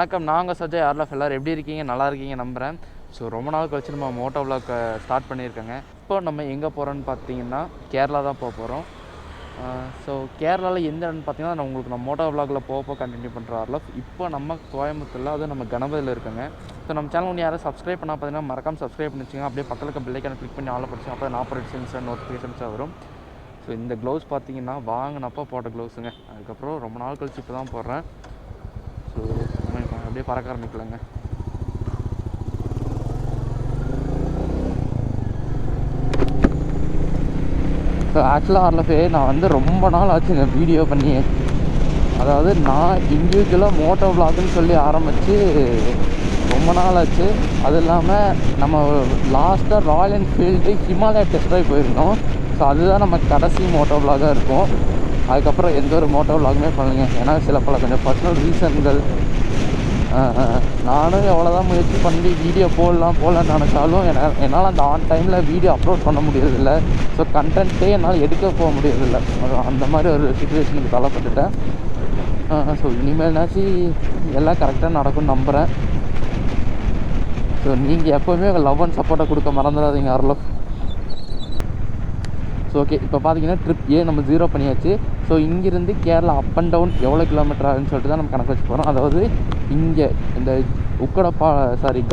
வணக்கம். நாங்கள் சஜய் ஆர்லஃப். எல்லோரும் எப்படி இருக்கீங்க? நல்லா இருக்கீங்க நம்புகிறேன். ஸோ ரொம்ப நாள் கழிச்சு நம்ம மோட்டோ விளாக் ஸ்டார்ட் பண்ணியிருக்கோங்க. இப்போ நம்ம எங்கே போகிறோன்னு பார்த்தீங்கன்னா கேரளா தான் போக போகிறோம். ஸோ கேரளாவில் எந்த இடம்னு பார்த்தீங்கன்னா நான் மோட்டோ விளாகில் போக கண்டினியூ பண்ணுற ஆர்லஃப். இப்போ நம்ம கோயம்புத்தூரில் அதுவும் நம்ம கணபதியில் இருக்கோங்க. ஸோ நம்ம சேனல் ஒன்று யாரும் சப்ஸ்கிரைப் பண்ணால் பார்த்தீங்கன்னா மறக்காமல் சப்ஸ்கிரைப் பண்ணி வச்சுங்க. அப்படியே பக்கத்தில் இருக்க பெல்லைக்கான கிளிக் பண்ணி ஆல் படிச்சு அப்போ 40 சென்ஸ் நோட்டிஃபிகேஷன்ஸாக வரும். ஸோ இந்த க்ளவுஸ் பார்த்தீங்கன்னா வாங்கினப்போ போட்ட க்ளவுஸுங்க. அதுக்கப்புறம் ரொம்ப நாள் கழிச்சு இப்போ தான் போடுறேன். ஸோ அப்படியே பறக்க ஆரம்பிக்கலாங்க. ஸோ ஆக்சுவலாக ஆர்லஃபே நான் ரொம்ப நாள் ஆச்சுங்க வீடியோ பண்ணி. அதாவது நான் இண்டிவிஜுவலாக மோட்டோ விளாக்னு சொல்லி ஆரம்பித்து ரொம்ப நாள் ஆச்சு. அது இல்லாமல் நம்ம லாஸ்ட்டாக Royal Enfield Himalaya test drive போயிருந்தோம். ஸோ அதுதான் நம்ம கடைசி மோட்டோ விளாகாக இருக்கும். அதுக்கப்புறம் எந்த ஒரு மோட்டோ விளாகுமே பண்ணுங்க. ஏன்னா சில பல கொஞ்சம் பர்சனல் ரீசன்கள். நானும் எவ்வளோதான் முயற்சி பண்ணி வீடியோ போடலான்னு நினச்சாலும் என்னால் அந்த ஆன் டைமில் வீடியோ அப்லோட் பண்ண முடியறதில்ல. ஸோ கண்டென்ட்டே என்னால் எடுக்க போக முடியறதில்ல. அந்த மாதிரி ஒரு சுச்சுவேஷனுக்கு தள்ளப்பட்டுட்டேன். ஸோ இனிமேல்னாச்சு எல்லாம் கரெக்டாக நடக்கும்னு நம்புகிறேன். ஸோ நீங்கள் எப்போவுமே லவ் அண்ட் சப்போர்ட்டை கொடுக்க மறந்துடாதீங்க ஆர்லஃப். ஸோ ஓகே, இப்போ பார்த்தீங்கன்னா ட்ரிப் ஏ நம்ம 0 பண்ணியாச்சு. ஸோ இங்கேருந்து கேரளா அப் அண்ட் டவுன் எவ்வளோ கிலோமீட்டர் ஆகுன்னு சொல்லிட்டு தான் நம்ம கணக்கு வச்சு போகிறோம். அதாவது இங்கே இந்த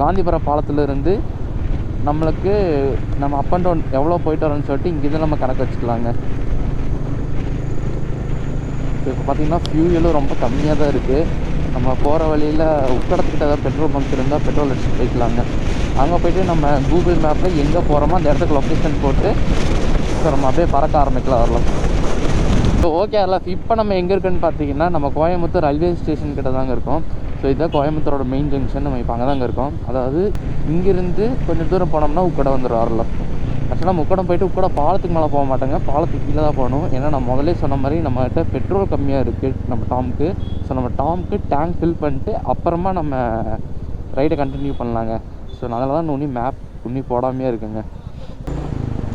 காந்திபுரம் பாலத்திலேருந்து நம்மளுக்கு நம்ம அப் அண்ட் டவுன் எவ்வளோ போயிட்டு வரோன்னு சொல்லிட்டு இங்கேருந்து நம்ம கணக்கு வச்சுக்கலாங்க. ஸோ இப்போ பார்த்திங்கன்னா ஃபியூயலும் ரொம்ப கம்மியாக தான் இருக்குது. நம்ம போகிற வழியில் உக்கடத்துக்கிட்ட ஏதாவது பெட்ரோல் பங்க் இருந்தால் பெட்ரோல் அடிச்சுட்டு போய்க்கலாங்க. அங்கே போய்ட்டு நம்ம கூகுள் மேப்பில் எங்கே போகிறோமோ அந்த இடத்துக்கு லொக்கேஷன் போட்டு ஸோ நம்ம அப்படியே பறக்க ஆரம்பிக்கலாம் வரலாம். ஸோ ஓகே ஆர்லஃப், இப்போ நம்ம எங்கே இருக்குன்னு பார்த்தீங்கன்னா நம்ம கோயம்புத்தூர் ரயில்வே ஸ்டேஷன் கிட்ட தாங்க இருக்கோம். ஸோ இதுதான் கோயம்புத்தூரோட மெயின் ஜங்ஷன். நம்ம இப்போ அங்கே தாங்க இருக்கோம். அதாவது இங்கேருந்து கொஞ்சம் தூரம் போனோம்னா உக்கடை வந்துடும் ஆர்லஃப். ஆக்சுவலாக நம்ம உக்கடம் போய்ட்டு உக்கடை பாலத்துக்கு மேலே போக மாட்டாங்க, பாலத்துக்கு கீழே தான் போகணும். ஏன்னா நான் முதலே சொன்ன மாதிரி நம்மகிட்ட பெட்ரோல் கம்மியாக இருக்குது நம்ம டாமுக்கு. ஸோ நம்ம டாமுக்கு டேங்க் ஃபில் பண்ணிட்டு அப்புறமா நம்ம ரைடை கண்டினியூ பண்ணலாங்க. ஸோ அதனால தான் இன்னும் மேப் போடாமையே இருக்குங்க.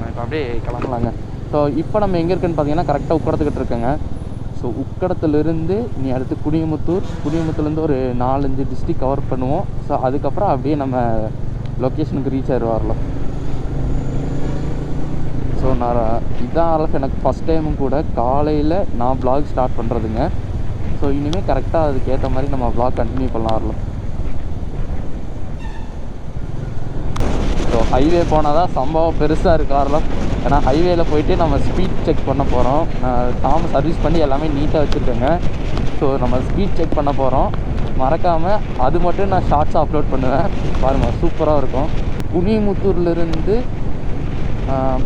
இப்போ அப்படியே கிளம்பலாங்க. ஸோ இப்போ நம்ம எங்கே இருக்குன்னு பார்த்தீங்கன்னா கரெக்டாக உக்கடத்துக்கிட்ட இருக்குங்க. ஸோ உக்கடத்துலேருந்து நீ அடுத்து குடியமுத்தூர்லேருந்து ஒரு 4-5 டிஸ்ட்ரிக் கவர் பண்ணுவோம். ஸோ அதுக்கப்புறம் அப்படியே நம்ம லொக்கேஷனுக்கு ரீச் ஆகிடுவார்ல. ஸோ நான் இதான் ஆர்லஃப் எனக்கு ஃபஸ்ட் டைமும் கூட காலையில் நான் வ்ளாக் ஸ்டார்ட் பண்ணுறதுங்க. ஸோ இனிமேல் கரெக்டாக அதுக்கேற்ற மாதிரி நம்ம வ்ளாக் கண்டினியூ பண்ணலாம் ஆர்லஃப். ஸோ ஹைவே போனால் தான் சம்பவம் பெருசாக இருக்குது ஆர்லஃப். ஏன்னா ஹைவேல போயிட்டு நம்ம ஸ்பீட் செக் பண்ண போகிறோம். டாம் சர்வீஸ் பண்ணி எல்லாமே நீட்டாக வச்சுருக்கேங்க. ஸோ நம்ம ஸ்பீட் செக் பண்ண போகிறோம். மறக்காமல் அது மட்டும் நான் ஷார்ட்ஸாக அப்லோட் பண்ணுவேன் பாருங்கள், சூப்பராக இருக்கும். குனிமுத்தூர்லேருந்து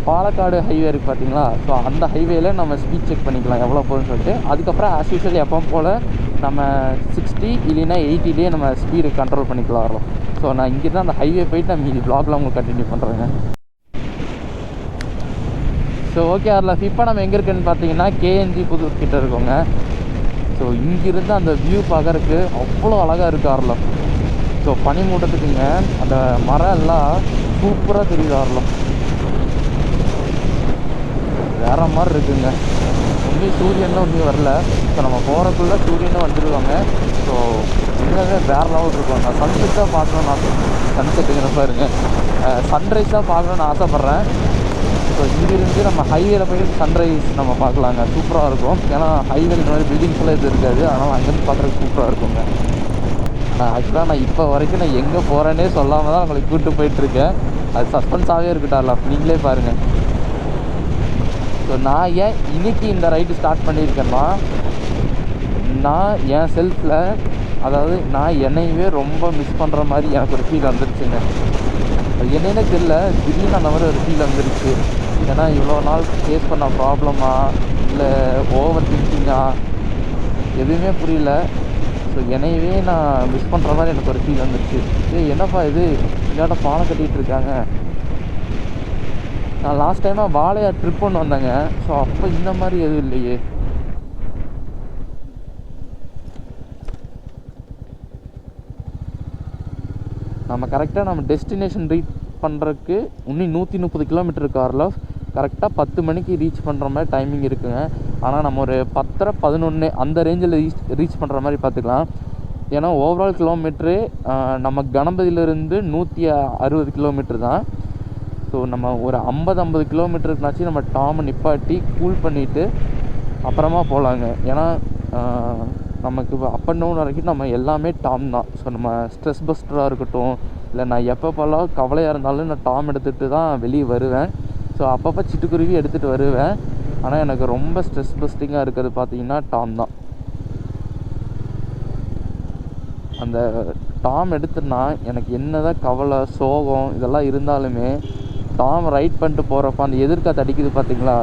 பாலக்காடு ஹைவே இருக்குது பார்த்தீங்களா? ஸோ அந்த ஹைவேல நம்ம ஸ்பீட் செக் பண்ணிக்கலாம் எவ்வளோ போகுதுன்னு சொல்லிட்டு. அதுக்கப்புறம் ஆஸ் யூஷுவல் எப்போ போல் நம்ம 60 இல்லைன்னா 80லேயே நம்ம ஸ்பீடு கண்ட்ரோல் பண்ணிக்கலாம் வரோம். ஸோ நான் இங்கே தான் அந்த ஹைவே போயிட்டு நான் மீதி வ்ளாக்லாம் உங்களுக்கு கண்டினியூ பண்ணுறேங்க. ஸோ ஓகே ஆர்லஃப், இப்போ நம்ம எங்கே இருக்குன்னு பார்த்தீங்கன்னா கேஎன்ஜி புதூர் கிட்டே இருக்கோங்க. ஸோ இங்கிருந்து அந்த வியூ பார்க்குறதுக்கு அவ்வளோ அழகாக இருக்குது ஆர்லஃப். ஸோ பனிமூட்டத்துக்குங்க அந்த மரம் எல்லாம் சூப்பராக தெரியுது ஆர்லஃப். வேறு மாதிரி இருக்குங்க. ஒன்றும் சூரியன் தான் ஒன்றும் வரல. ஸோ நம்ம போகிறக்குள்ளே சூரியனும் வந்துடுவாங்க. ஸோ இன்னும் வேறு லெவல் இருக்கும். நான் சன்செட்டாக பார்க்கணுன்னு சன்செட்டுங்கிற பாருங்க சன்ரைஸாக பார்க்கணுன்னு ஆசைப்பட்றேன். ஸோ இங்கிருந்து நம்ம ஹைவேல போய் சன்ரைஸ் நம்ம பார்க்கலாங்க, சூப்பராக இருக்கும். ஏன்னா ஹைவேல இந்த மாதிரி பில்டிங்ஸ்லாம் இது இருக்காது, அதனால் அங்கேருந்து பார்க்குறதுக்கு சூப்பராக இருக்குங்க. ஆக்சுவலாக நான் இப்போ வரைக்கும் நான் எங்கே போகிறேன்னே சொல்லாமல் தான் உங்களுக்கு கூப்பிட்டு போயிட்டுருக்கேன். அது சஸ்பென்ஸாகவே இருக்கட்டார்லாம், நீங்களே பாருங்கள். ஸோ நான் ஏன் இன்றைக்கி இந்த ரைடு ஸ்டார்ட் பண்ணியிருக்கேன்னா, நான் என் செல்ஃபில் அதாவது நான் என்னையவே ரொம்ப மிஸ் பண்ணுற மாதிரி எனக்கு ஒரு ஃபீல் வந்துருச்சுங்க. அது என்னென்னே தெரியல, திடீர்னு அந்த மாதிரி ஒரு ஃபீல் வந்துருச்சு. ஏன்னா இவ்வளோ நாள் ஃபேஸ் பண்ண ப்ராப்ளமா இல்லை ஓவர் திங்கிங்கா எதுவுமே புரியல. ஸோ என்னையவே நான் மிஸ் பண்ணுற மாதிரி எனக்கு ஒரு ஃபீல் வந்துருச்சு. என்னப்பா இது இல்லாட்ட பாலம் கட்டிகிட்டு இருக்காங்க. நான் லாஸ்ட் டைமாக வாழையார் ட்ரிப் ஒன்று வந்தேங்க. ஸோ அப்போ இந்த மாதிரி எதுவும் இல்லையே. நம்ம கரெக்டாக நம்ம டெஸ்டினேஷன் ரீச் பண்ணுறதுக்கு இன்னும் 130 கிலோமீட்டர் இருக்கு ஆர்லஃப். கரெக்டாக 10 மணிக்கு ரீச் பண்ணுற மாதிரி டைமிங் இருக்குங்க. ஆனால் நம்ம ஒரு 10:30 11 அந்த ரேஞ்சில் ரீச் பண்ணுற மாதிரி பார்த்துக்கலாம். ஏன்னா ஓவரால் கிலோமீட்ரு நம்ம கணபதியிலேருந்து 160 கிலோமீட்ரு தான். ஸோ நம்ம ஒரு 50 கிலோமீட்டருக்குனாச்சும் நம்ம டாமை நிப்பாட்டி கூல் பண்ணிவிட்டு அப்புறமா போகலாங்க. ஏன்னா நமக்கு அப் அண்ட் டவுன் வரைக்கும் நம்ம எல்லாமே டாம் தான். ஸோ நம்ம ஸ்ட்ரெஸ் பஸ்டராக இருக்கட்டும், இல்லை நான் எப்பப்போல்லாம் கவலையாக இருந்தாலும் நான் டாம் எடுத்துகிட்டு தான் வெளியே வருவேன். ஸோ அப்பப்போ சிட்டுக்குருவி எடுத்துகிட்டு வருவேன். ஆனால் எனக்கு ரொம்ப ஸ்ட்ரெஸ் பஸ்டிங்காக இருக்கிறது பார்த்திங்கன்னா டாம் தான். அந்த டாம் எடுத்துனா எனக்கு என்ன தான் கவலை சோகம் இதெல்லாம் இருந்தாலுமே டாம் ரைட் பண்ணிட்டு போகிறப்ப அந்த எதிர்காற்று அடிக்குது பார்த்தீங்களா,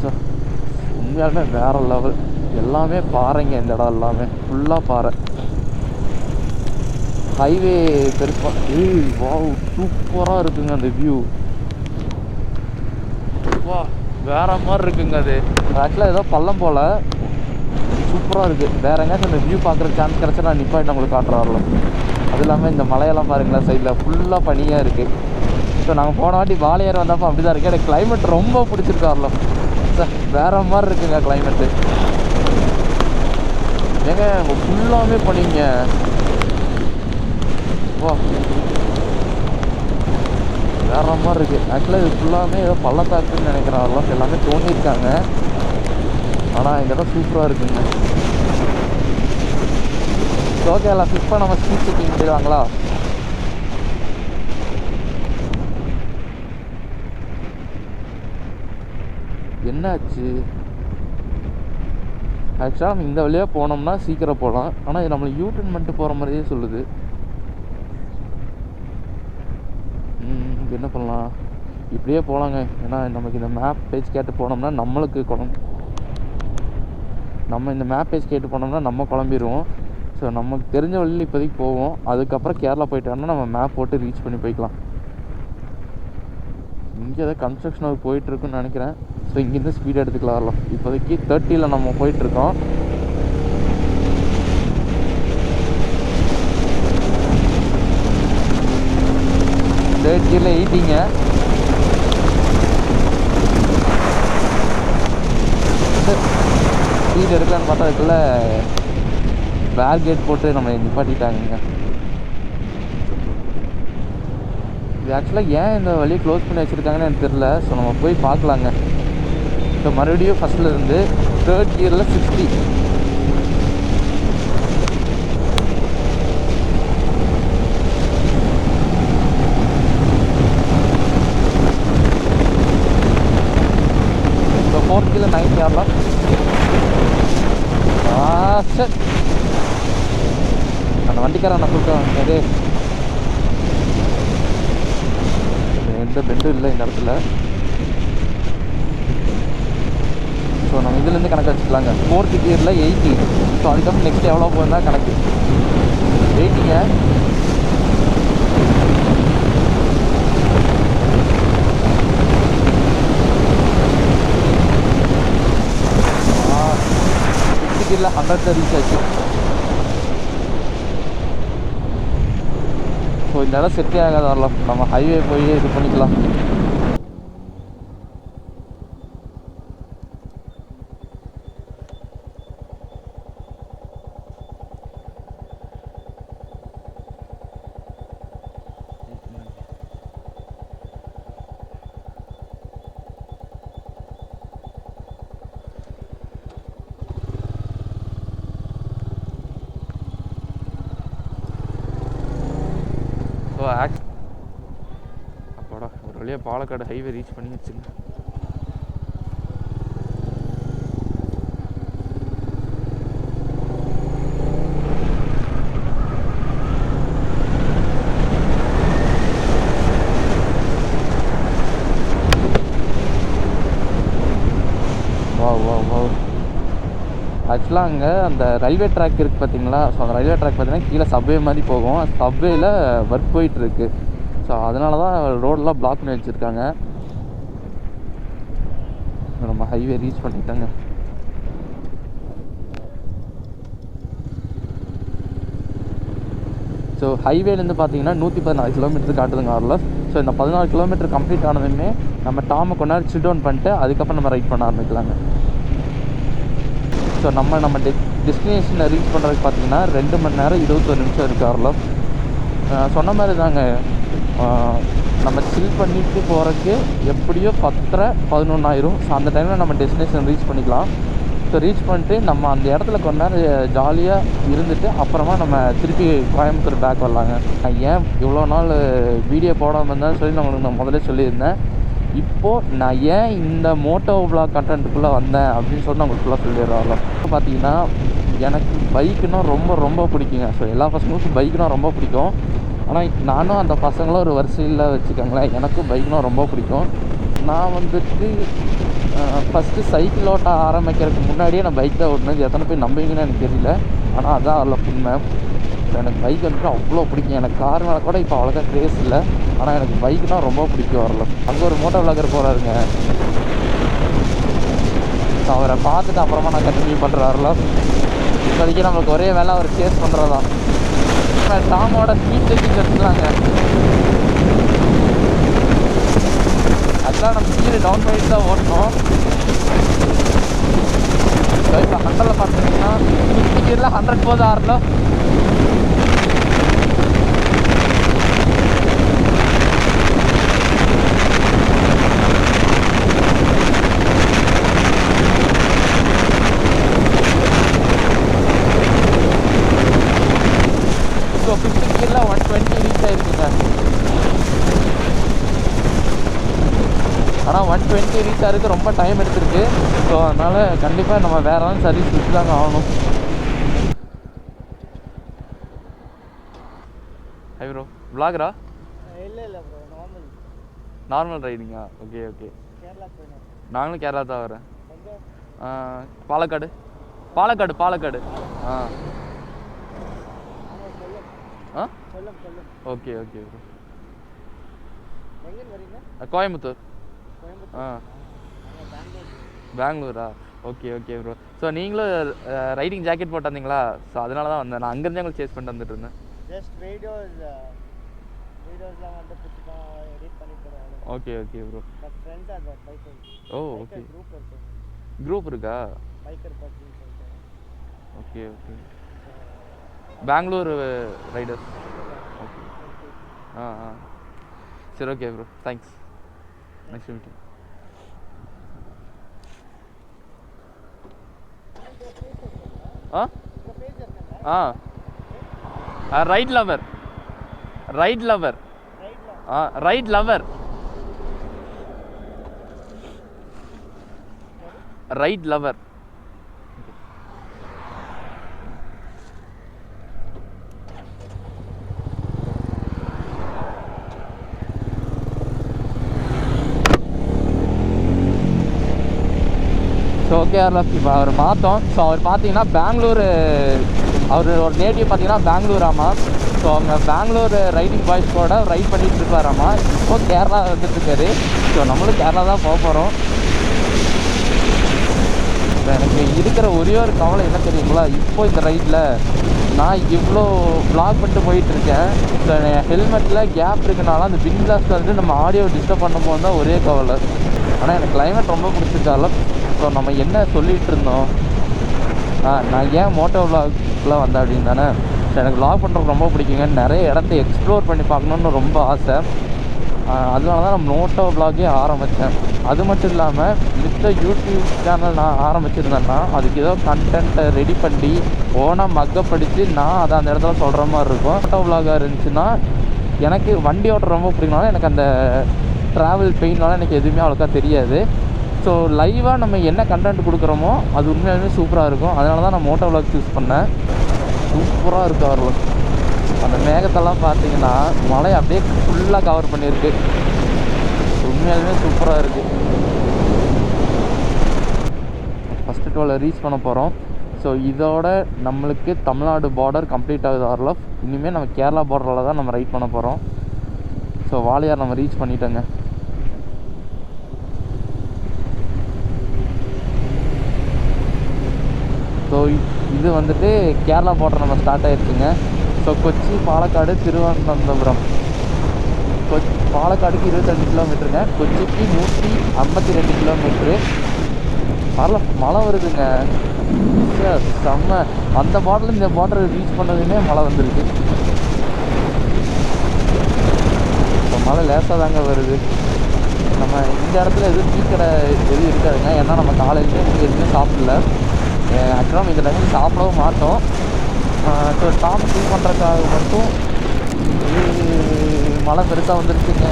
ஸோ உண்மையாலுமே வேறு லெவல். எல்லாமே பாறைங்க, இந்த இடம் எல்லாமே ஃபுல்லாக பாறை. ஹைவே பெருசாக வாவ் சூப்பராக இருக்குங்க அந்த வியூ. வா வேறு மாதிரி இருக்குங்க. அது ஆக்சுவலாக ஏதோ பள்ளம் போல் சூப்பராக இருக்குது. வேறு எங்கேயாச்சும் அந்த வியூ பார்க்குற சான்ஸ் கிடச்சா நான் நிப்பாட்டி உங்களுக்கு காட்டுறாருல. அது இல்லாமல் இந்த மலையெல்லாம் பாருங்களேன், சைடில் ஃபுல்லாக பனியாக இருக்குது. ஸோ நாங்கள் போன வாட்டி வாழையார் வந்தப்போ அப்படி தான் இருக்குது. எனக்கு கிளைமேட் ரொம்ப பிடிச்சிருக்காருல சார், வேறு மாதிரி இருக்குங்க கிளைமேட்டு. ஏங்க ஃபுல்லாமே பண்ணிங்க. வா வேறு மாதிரி இருக்குது. ஆக்சுவலாக இது ஃபுல்லாமே ஏதோ பள்ளத்தாக்குன்னு நினைக்கிறாருலாம், எல்லாமே தோண்டியிருக்காங்க. ஆனால் இந்த இடம் சூப்பராக இருக்குங்க. ஓகே எல்லாம் ஃபிக்ஸ் பண்ண நம்ம ஸ்பீட் செக்கிங் பண்ணிடுவாங்களா? என்னாச்சு? ஆக்சுவலாக நம்ம இந்த வழியாக போனோம்னா சீக்கிரம் போகலாம். ஆனால் இது நம்மளை யூட்டன் பண்ணிட்டு போகிற மாதிரியே சொல்லுது. என்ன பண்ணலாம்? இப்படியே போகலாங்க. ஏன்னா நமக்கு இந்த மேப் பேஜ் கேட்டு போனோம்னா நம்மளுக்கு நம்ம இந்த மேப் பேஜ் கேட்டு போனோம்னா நம்ம குழம்பிடுவோம். ஸோ நமக்கு தெரிஞ்ச வழியில் இப்போதைக்கு போவோம். அதுக்கப்புறம் கேரளா போயிட்டோம்னா நம்ம மேப் போட்டு ரீச் பண்ணி போய்க்கலாம். இங்கே ஏதோ கன்ஸ்ட்ரக்ஷன் ஒர்க் போயிட்டுருக்குன்னு நினைக்கிறேன். ஸோ இங்கேருந்து ஸ்பீட் எடுத்துக்கலாம். இப்போதைக்கு 30ல் நம்ம போயிட்டுருக்கோம். தேர்ட் கியரில் 80ங்க. ஸ்பீட் எடுக்கலான்னு பார்த்தா அதுக்குள்ள பேர்கேட் போட்டு நம்ம நிப்பாட்டிட்டாங்க. இது ஆக்சுவலாக ஏன் இந்த வழியை க்ளோஸ் பண்ணி வச்சுருக்காங்கன்னு எனக்கு தெரில. ஸோ நம்ம போய் பார்க்கலாங்க. ஸோ மறுபடியும் ஃபஸ்ட்டில் இருந்து தேர்ட் கியரில் 60. ஸோ ஃபோர்த் கியரில் 90 ஆகலாம். சரி அந்த வண்டிக்காரன் நான் கூப்பிட்டு எந்த பெண்டும் இல்லை இந்த இடத்துல. ஸோ நம்ம இதுலேருந்து கணக்கு வச்சுக்கலாங்க. ஃபோர்த் கியரில் 80. ஸோ அதுக்கப்புறம் நெக்ஸ்ட் எவ்வளோ போகுதுன்னா கணக்கு 80ங்க. ஃபிஃப்த் கியரில் 100 ரீச் ஆச்சு. ஸோ இந்த இடம் செட்டே ஆகாத வரலாம். நம்ம ஹைவே போய் இது பண்ணிக்கலாம். ஸோ அப்போடா ஒரு வழியாக பாலக்காடு ஹைவே ரீச் பண்ணி வச்சுங்க. ஆக்சுவலாக அங்கே அந்த ரயில்வே ட்ராக் இருக்குது பார்த்தீங்களா. ஸோ அந்த ரயில்வே ட்ராக் பார்த்தீங்கன்னா கீழே சப்வே மாதிரி போகும். சப்வேயில் ஒர்க் போயிட்டுருக்கு. ஸோ அதனால தான் ரோடெலாம் பிளாக் பண்ணி வச்சுருக்காங்க. நம்ம ஹைவே ரீச் பண்ணிட்டாங்க. ஸோ ஹைவேலேருந்து பார்த்தீங்கன்னா 114 கிலோமீட்டர் காட்டுதுங்க ஆர்லஸ். ஸோ இந்த 14 கிலோமீட்டர் கம்ப்ளீட் ஆனதுமே நம்ம டாமை கொண்டு நேரம் சிட் டவுன் பண்ணிட்டு அதுக்கப்புறம் நம்ம ரைட் பண்ண ஆரம்பிக்கலாங்க. ஸோ நம்ம டெஸ்டினேஷனை ரீச் பண்ணுறதுக்கு பார்த்தீங்கன்னா 2 மணி நேரம் 21 நிமிஷம் இருக்குது ஆர்லஃப். சொன்ன மாதிரி தாங்க, நம்ம சில் பண்ணிட்டு போகிறதுக்கு எப்படியோ 10:30-11 ஆயிரும். ஸோ அந்த டைமில் நம்ம டெஸ்டினேஷன் ரீச் பண்ணிக்கலாம். ஸோ ரீச் பண்ணிட்டு நம்ம அந்த இடத்துல கொஞ்ச நேரம் ஜாலியாக இருந்துட்டு அப்புறமா நம்ம திருப்பி கோயம்புத்தூர் பேக் வரலாங்க. நான் ஏன் இவ்வளோ நாள் வீடியோ போடாமல் இருந்தேன்னு சொல்லி நான் முதல்ல சொல்லியிருந்தேன். இப்போது நான் ஏன் இந்த மோட்டோ விளாக் கண்டென்ட்டுக்குள்ளே வந்தேன் அப்படின்னு சொல்லி நான் உங்களுக்கு ஃபுல்லாக சொல்லிடுறோம். இப்போ பார்த்தீங்கன்னா எனக்கு பைக்குன்னா ரொம்ப ரொம்ப பிடிக்குங்க. ஸோ எல்லா பசங்களுக்கும் பைக்குனா ரொம்ப பிடிக்கும். ஆனால் நானும் அந்த பசங்களும் ஒரு வரிசையில் வச்சுக்கோங்களேன், எனக்கும் பைக்குனா ரொம்ப பிடிக்கும். நான் வந்துட்டு ஃபஸ்ட்டு சைக்கிள் ஓட்ட ஆரம்பிக்கிறதுக்கு முன்னாடியே நான் பைக் தான் ஓட்டினது. எத்தனை பேர் நம்புவீங்கன்னு எனக்கு தெரியல, ஆனால் அதான் அதில் உண்மை. எனக்கு பைக் வந்துட்டு அவ்வளோ பிடிக்கும். எனக்கு கார் மேலே கூட இப்போ அவ்வளோக்கா க்ரேஸ் இல்லை, ஆனால் எனக்கு பைக்குனால் ரொம்ப பிடிக்கும். வரல அங்கே ஒரு மோட்டோ விளாகர் போகிறாருங்க. ஸோ அவரை பார்த்துட்டு அப்புறமா நான் கண்டினியூ பண்ணுறாருல. இப்போதைக்கு நம்மளுக்கு ஒரே வேலை அவர் சேஸ் பண்ணுறது தான். டாமோட ஸ்பீட் செக்கிங் எடுத்துலாங்க. அதெல்லாம் நம்ம ஸ்பீடு டவுன் பண்ணிட்டு தான் ஓட்டணும். இப்போ 100ல் பார்த்தீங்கன்னா 50 கீரில் 100 போது ஆறுல. ஸோ 50 கீரில் 120 ரீச் ஆகிருக்குங்க. ஆனால் 120 ரீச் ஆகிறதுக்கு ரொம்ப டைம் எடுத்துருக்கு. ஸோ அதனால் கண்டிப்பாக நம்ம வேறு ஏதாவது சர்வீஸ் விட்டு தாங்க ஆகணும். ஹை ப்ரோ, விளாகரா? இல்லை ப்ரோ, நார்மல் ரைடிங்கா? ஓகே. கேரளா போயிடும். நாங்களும் கேரளா தான் வரேன். பாலக்காடு. Okay bro. கோயம்புத்தூர். பெங்களூரா? Okay bro. ஸோ நீங்களும் ரைடிங் ஜாக்கெட் போட்டு வந்தீங்களா? ஸோ அதனால தான் வந்தேன். நான் அங்கேருந்து உங்களுக்கு சேஸ் பண்ணிட்டு வந்துட்டு இருந்தேன். Okay bro. ஓகே. குரூப் இருக்கா? ஓகே. பெங்களூர் ரைடர்ஸ். ஓகே. சரி, okay bro, thanks. Next meeting. Right lover. Right lover. So okay இப்போ அவர் பார்த்தோம். ஸோ அவர் பார்த்தீங்கன்னா பெங்களூர், அவர் ஒரு நேட்டிவ் பார்த்தீங்கன்னா பெங்களூராமா. ஸோ அவங்க பெங்களூர் ரைடிங் பாய்ஸ் கூட ரைட் பண்ணிகிட்டு இருப்பாராமா. இப்போது கேரளா வந்துட்டுருக்காரு. ஸோ நம்மளும் கேரளா தான் போக போகிறோம். எனக்கு இருக்கிற ஒரே ஒரு கவலை என்ன தெரியுங்களா, இப்போ இந்த ரைட்டில் நான் இவ்வளோ வ்ளாக் பண்ணிட்டு போயிட்டுருக்கேன். ஸோ என் ஹெல்மெட்டில் கேப் இருக்குனால அந்த விண்ட் பிளாஸ்ட் வந்துட்டு நம்ம ஆடியோ டிஸ்டர்ப் பண்ணும்போது தான் ஒரே கவலை. ஆனால் எனக்கு கிளைமேட் ரொம்ப பிடிச்சிருக்கால. ஸோ நம்ம என்ன சொல்லிகிட்டு இருந்தோம், நான் ஏன் மோட்டோ விளாக்லாம் வந்தேன் அப்படின்னு தானே. ஸோ எனக்கு விளாக் பண்ணுறது ரொம்ப பிடிக்குங்க. நிறைய இடத்த எக்ஸ்ப்ளோர் பண்ணி பார்க்கணுன்னு ரொம்ப ஆசை. அதனால தான் நான் மோட்டோ விளாகே ஆரம்பித்தேன். அது மட்டும் இல்லாமல் மித்த யூடியூப் சேனல் நான் ஆரம்பிச்சிருந்தேன்னா அதுக்கு ஏதோ கண்டென்ட்டை ரெடி பண்ணி ஓனாக மக்கப் படித்து நான் அதை அந்த இடத்துல சொல்கிற மாதிரி இருக்கும். மோட்டோ விளாகாக இருந்துச்சுன்னா எனக்கு வண்டி ஓட்ட ரொம்ப பிடிக்கனால எனக்கு அந்த ட்ராவல் பெயின்னால எனக்கு எதுவுமே அவ்வளோக்கா தெரியாது. ஸோ லைவாக நம்ம என்ன கண்டென்ட் கொடுக்குறோமோ அது உண்மையாலுமே சூப்பராக இருக்கும். அதனால தான் நான் மோட்டோ விளாக் சூஸ் பண்ணேன். சூப்பராக இருக்கும் அவர்கள். அந்த மேகத்தெல்லாம் பார்த்தீங்கன்னா மழை அப்படியே ஃபுல்லாக கவர் பண்ணியிருக்கு. உண்மையாலுமே சூப்பராக இருக்குது. ஃபஸ்ட்டு 12 ரீச் பண்ண போகிறோம். ஸோ இதோட நம்மளுக்கு தமிழ்நாடு பார்டர் கம்ப்ளீட் ஆகுது ஆர்லஃப். இனிமேல் நம்ம கேரளா பார்டரில் தான் நம்ம ரைட் பண்ண போகிறோம். ஸோ வாளையார் நம்ம ரீச் பண்ணிட்டோங்க. ஸோ இது வந்துட்டு கேரளா பார்டர் நம்ம ஸ்டார்ட் ஆகிடுச்சுங்க. ஸோ கொச்சி, பாலக்காடு, திருவனந்தபுரம். பாலக்காடுக்கு 22 கிலோமீட்டருங்க. கொச்சிக்கு 152 கிலோமீட்ரு. மழை வருதுங்க. செம்ம. அந்த பாட்டில் இந்த பாட்டில் ரீச் பண்ணதுமே மழை வந்துருக்கு. இப்போ மழை லேசாக தாங்க வருது. நம்ம இந்த இடத்துல எதுவும் டீ கடை எதுவும் இருக்காதுங்க. ஏன்னா நம்ம காலையிலேயே எதுவுமே சாப்பிடல. ஆக்சுவலாக நம்ம இந்த டைமுக்கு சாப்பிடவும் மாட்டோம். ஸோ டாப் டீ பண்ணுறதுக்காக மட்டும் மழை பெருசாக வந்துருச்சுங்க.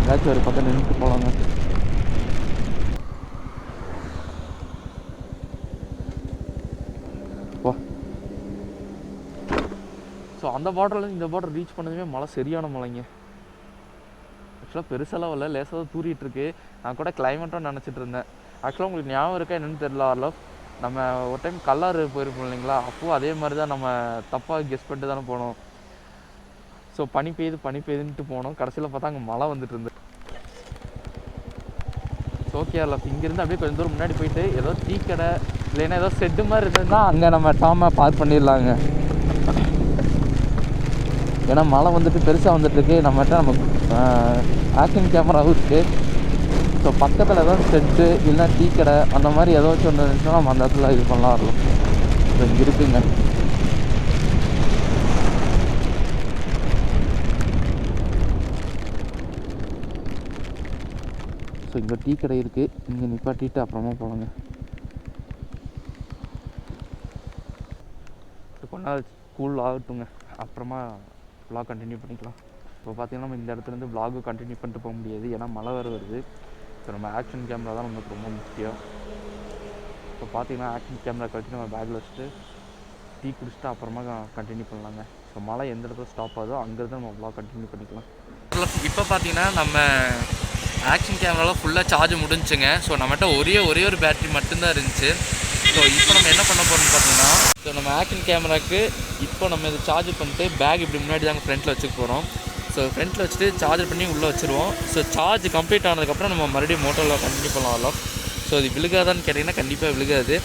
ஏதாச்சும் ஒரு பக்கம் நின்றுட்டு போகலாங்க. ஸோ அந்த பார்டர்லேருந்து இந்த பார்டர் ரீச் பண்ணதுமே மழை சரியான மழைங்க. ஆக்சுவலாக பெருசெல்லாம் இல்லை, லேசாக தான் தூரிகிட்ருக்கு. நான் கூட கிளைமேட்டாக நினச்சிட்டு இருந்தேன். ஆக்சுவலாக உங்களுக்கு ஞாபகம் இருக்கா என்னென்னு தெரியல. ஆர்லவ் நம்ம ஒரு டைம் கல்லாறு போயிருப்போம் இல்லைங்களா, அப்போது அதே மாதிரி தான் நம்ம தப்பாக கெஸ் பண்ணிட்டு தானே போனோம். ஸோ பனி பெய்யுதுன்ட்டு போனோம். கடைசியில் பார்த்தா அங்கே மழை வந்துட்டு இருந்தது. ஸோ ஓகே ஆர்லவ் இங்கேருந்து அப்படியே கொஞ்சம் தூரம் முன்னாடி போயிட்டு ஏதோ டீ கடை இல்லைன்னா ஏதோ செட்டு மாதிரி இருந்ததுன்னா அங்கே நம்ம டாமை பார்க் பண்ணிடலாங்க. ஏன்னா மழை வந்துட்டு பெருசாக வந்துட்டுருக்கு. நம்மகிட்ட நம்ம ஆக்ஷன் கேமராவும் இருக்குது. ஸோ பக்கத்தில் ஏதாவது செட்டு இல்லைன்னா டீ கடை அந்த மாதிரி ஏதாச்சும் ஒன்று இருந்துச்சுன்னா நம்ம அந்த இடத்துல இது பண்ணலாம் இருக்கும். ஸோ இங்கே இருக்குங்க. ஸோ இங்கே டீ கடை இருக்குது. இங்கே நிப்பாட்டிட்டு அப்புறமா போகலாங்க. கொஞ்ச நாள் ஸ்கூல் ஆகட்டுங்க, அப்புறமா vlog கண்டினியூ பண்ணிக்கலாம். இப்போ பார்த்தீங்கன்னா நம்ம இந்த இடத்துலேருந்து vlog கண்டினியூ பண்ணிட்டு போக முடியாது. ஏன்னா மழை வேறு வருது. ஸோ நம்ம ஆக்ஷன் கேமரா தான் நமக்கு ரொம்ப முக்கியம். இப்போ பார்த்தீங்கன்னா ஆக்ஷன் கேமரா கழிச்சு நம்ம பேக்கில் வச்சுட்டு டீ குடிச்சிட்டு அப்புறமா கண்டினியூ பண்ணலாங்க. ஸோ மழை எந்த இடத்துல ஸ்டாப் ஆகுதோ அங்கேருந்து நம்ம vlog கண்டினியூ பண்ணிக்கலாம். இப்போ பார்த்தீங்கன்னா நம்ம ஆக்ஷன் கேமராவில் ஃபுல்லாக சார்ஜ் முடிஞ்சுங்க. ஸோ நம்மகிட்ட ஒரே ஒரு பேட்ரி மட்டும்தான் இருந்துச்சு. ஸோ இப்போ நம்ம என்ன பண்ண போகிறோம்னு பார்த்தீங்கன்னா, ஸோ நம்ம ஆக்ஷன் கேமராவுக்கு இப்போ நம்ம இதை சார்ஜ் பண்ணிட்டு பேக் இப்படி முன்னாடி தாங்க ஃப்ரண்ட்டில் வச்சுக்க போகிறோம். ஸோ ஃப்ரண்ட்டில் வச்சுட்டு சார்ஜர் பண்ணி உள்ளே வச்சுருவோம். ஸோ சார்ஜ் கம்ப்ளீட் ஆனதுக்கப்புறம் நம்ம மறுபடியும் மோட்டோவில் கண்டினியூ பண்ணலாம். ஸோ இது விழுகாதான்னு கேட்டிங்கன்னா கண்டிப்பாக விழுகாது.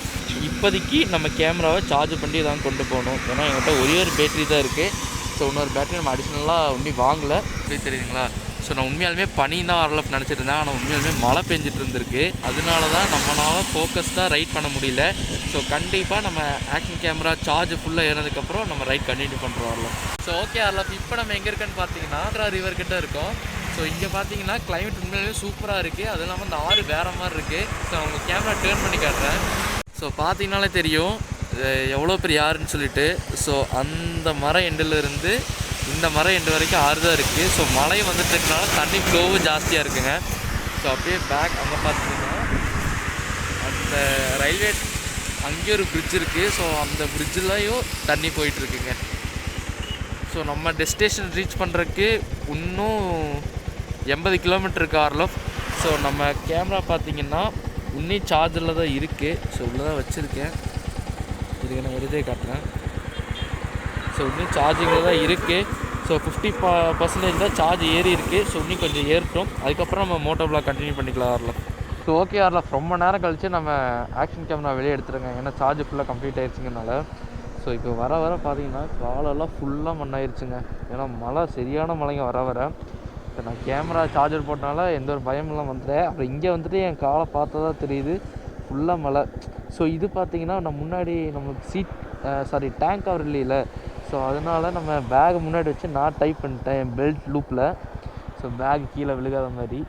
இப்போதைக்கு நம்ம கேமராவை சார்ஜ் பண்ணி தான் கொண்டு போகணும். ஏன்னா என்கிட்ட ஒரே ஒரு பேட்டரி தான் இருக்குது. ஸோ இன்னொரு பேட்டரி நம்ம அடிஷ்னலாக ஒன்றும் வாங்கலை. தெரியுதுங்களா? ஸோ நான் உண்மையாலுமே பனி தான் வரலன்னு நினச்சிட்டு இருந்தேன். ஆனால் உண்மையாலுமே மழை பெஞ்சிட்டு இருந்திருக்கு. அதனால தான் நம்மளால் ஃபோக்கஸ்டாக ரைட் பண்ண முடியல. ஸோ கண்டிப்பாக நம்ம ஆக்ஷன் கேமரா சார்ஜ் ஃபுல்லாக ஏறினதுக்கப்புறம் நம்ம ரைட் கண்டினியூ பண்ணுறோம் ஆர்லவ். ஸோ ஓகே ஆர்லவ், இப்போ நம்ம எங்கே இருக்கேன்னு பார்த்தீங்கன்னா ரிவர் கிட்ட இருக்கோம். ஸோ இங்கே பார்த்தீங்கன்னா கிளைமேட் உண்மையிலேயே சூப்பராக இருக்குது. அது இல்லாமல் இந்த ஆறு வேறு மாதிரி இருக்குது. ஸோ அவங்க கேமரா டேர்ன் பண்ணி காட்டுறேன். ஸோ பார்த்தீங்கனாலே தெரியும் எவ்வளோ பெரிய ஆறுன்னு சொல்லிட்டு. ஸோ அந்த மரம் எண்டிலிருந்து இந்த மரம் எண்டு வரைக்கும் ஆறு தான் இருக்குது. ஸோ மழை வந்துட்டு இருக்கனால தண்ணி ஃப்ளோவும் ஜாஸ்தியாக இருக்குங்க. ஸோ அப்படியே பேக் அங்கே பார்த்தீங்கன்னா அந்த ரயில்வே அங்கேயும் ஒரு பிரிட்ஜ் இருக்குது. ஸோ அந்த பிரிட்ஜிலையும் தண்ணி போயிட்டுருக்குங்க. ஸோ நம்ம டெஸ்டினேஷன் ரீச் பண்ணுறதுக்கு இன்னும் 80 கிலோமீட்டர் இருக்குது ஆர்லவ். ஸோ நம்ம கேமரா பார்த்தீங்கன்னா இன்னும் சார்ஜரில் தான் இருக்குது. ஸோ உள்ளே தான் வச்சுருக்கேன். இதுக்கு நான் எழுதே காட்டுறேன். ஸோ இன்னும் சார்ஜிங்கில் தான் இருக்குது. ஸோ 50% தான் சார்ஜ் ஏறி இருக்குது. ஸோ இன்னும் கொஞ்சம் ஏறட்டும், அதுக்கப்புறம் நம்ம மோட்டோ vlog கண்டினியூ பண்ணிக்கலாம் ஆர்லவ். ஸோ ஓகே ஆர்லவ், ரொம்ப நேரம் கழித்து நம்ம ஆக்ஷன் கேமரா வெளியே எடுத்துருங்க. ஏன்னா சார்ஜ் ஃபுல்லாக கம்ப்ளீட் ஆகிடுச்சிங்கனால. ஸோ இப்போ வர பார்த்தீங்கன்னா காலெல்லாம் ஃபுல்லாக மண்ணாயிருச்சுங்க. ஏன்னா மழை சரியான மழைங்க வர. இப்போ நான் கேமரா சார்ஜர் போட்டனால எந்த ஒரு பயமெல்லாம் வந்துட்டேன். அப்புறம் இங்கே வந்துட்டு என் காலை பார்த்தா தான் தெரியுது ஃபுல்லாக மழை. ஸோ இது பார்த்தீங்கன்னா நான் முன்னாடி நம்மளுக்கு டேங்க் கவர் இல்லையில. ஸோ அதனால் நம்ம பேக் முன்னாடி வச்சு நான் டைப் பண்ணிட்டேன் என் பெல்ட் லூப்பில். ஸோ பேக் கீழே விழுகாத மாதிரி.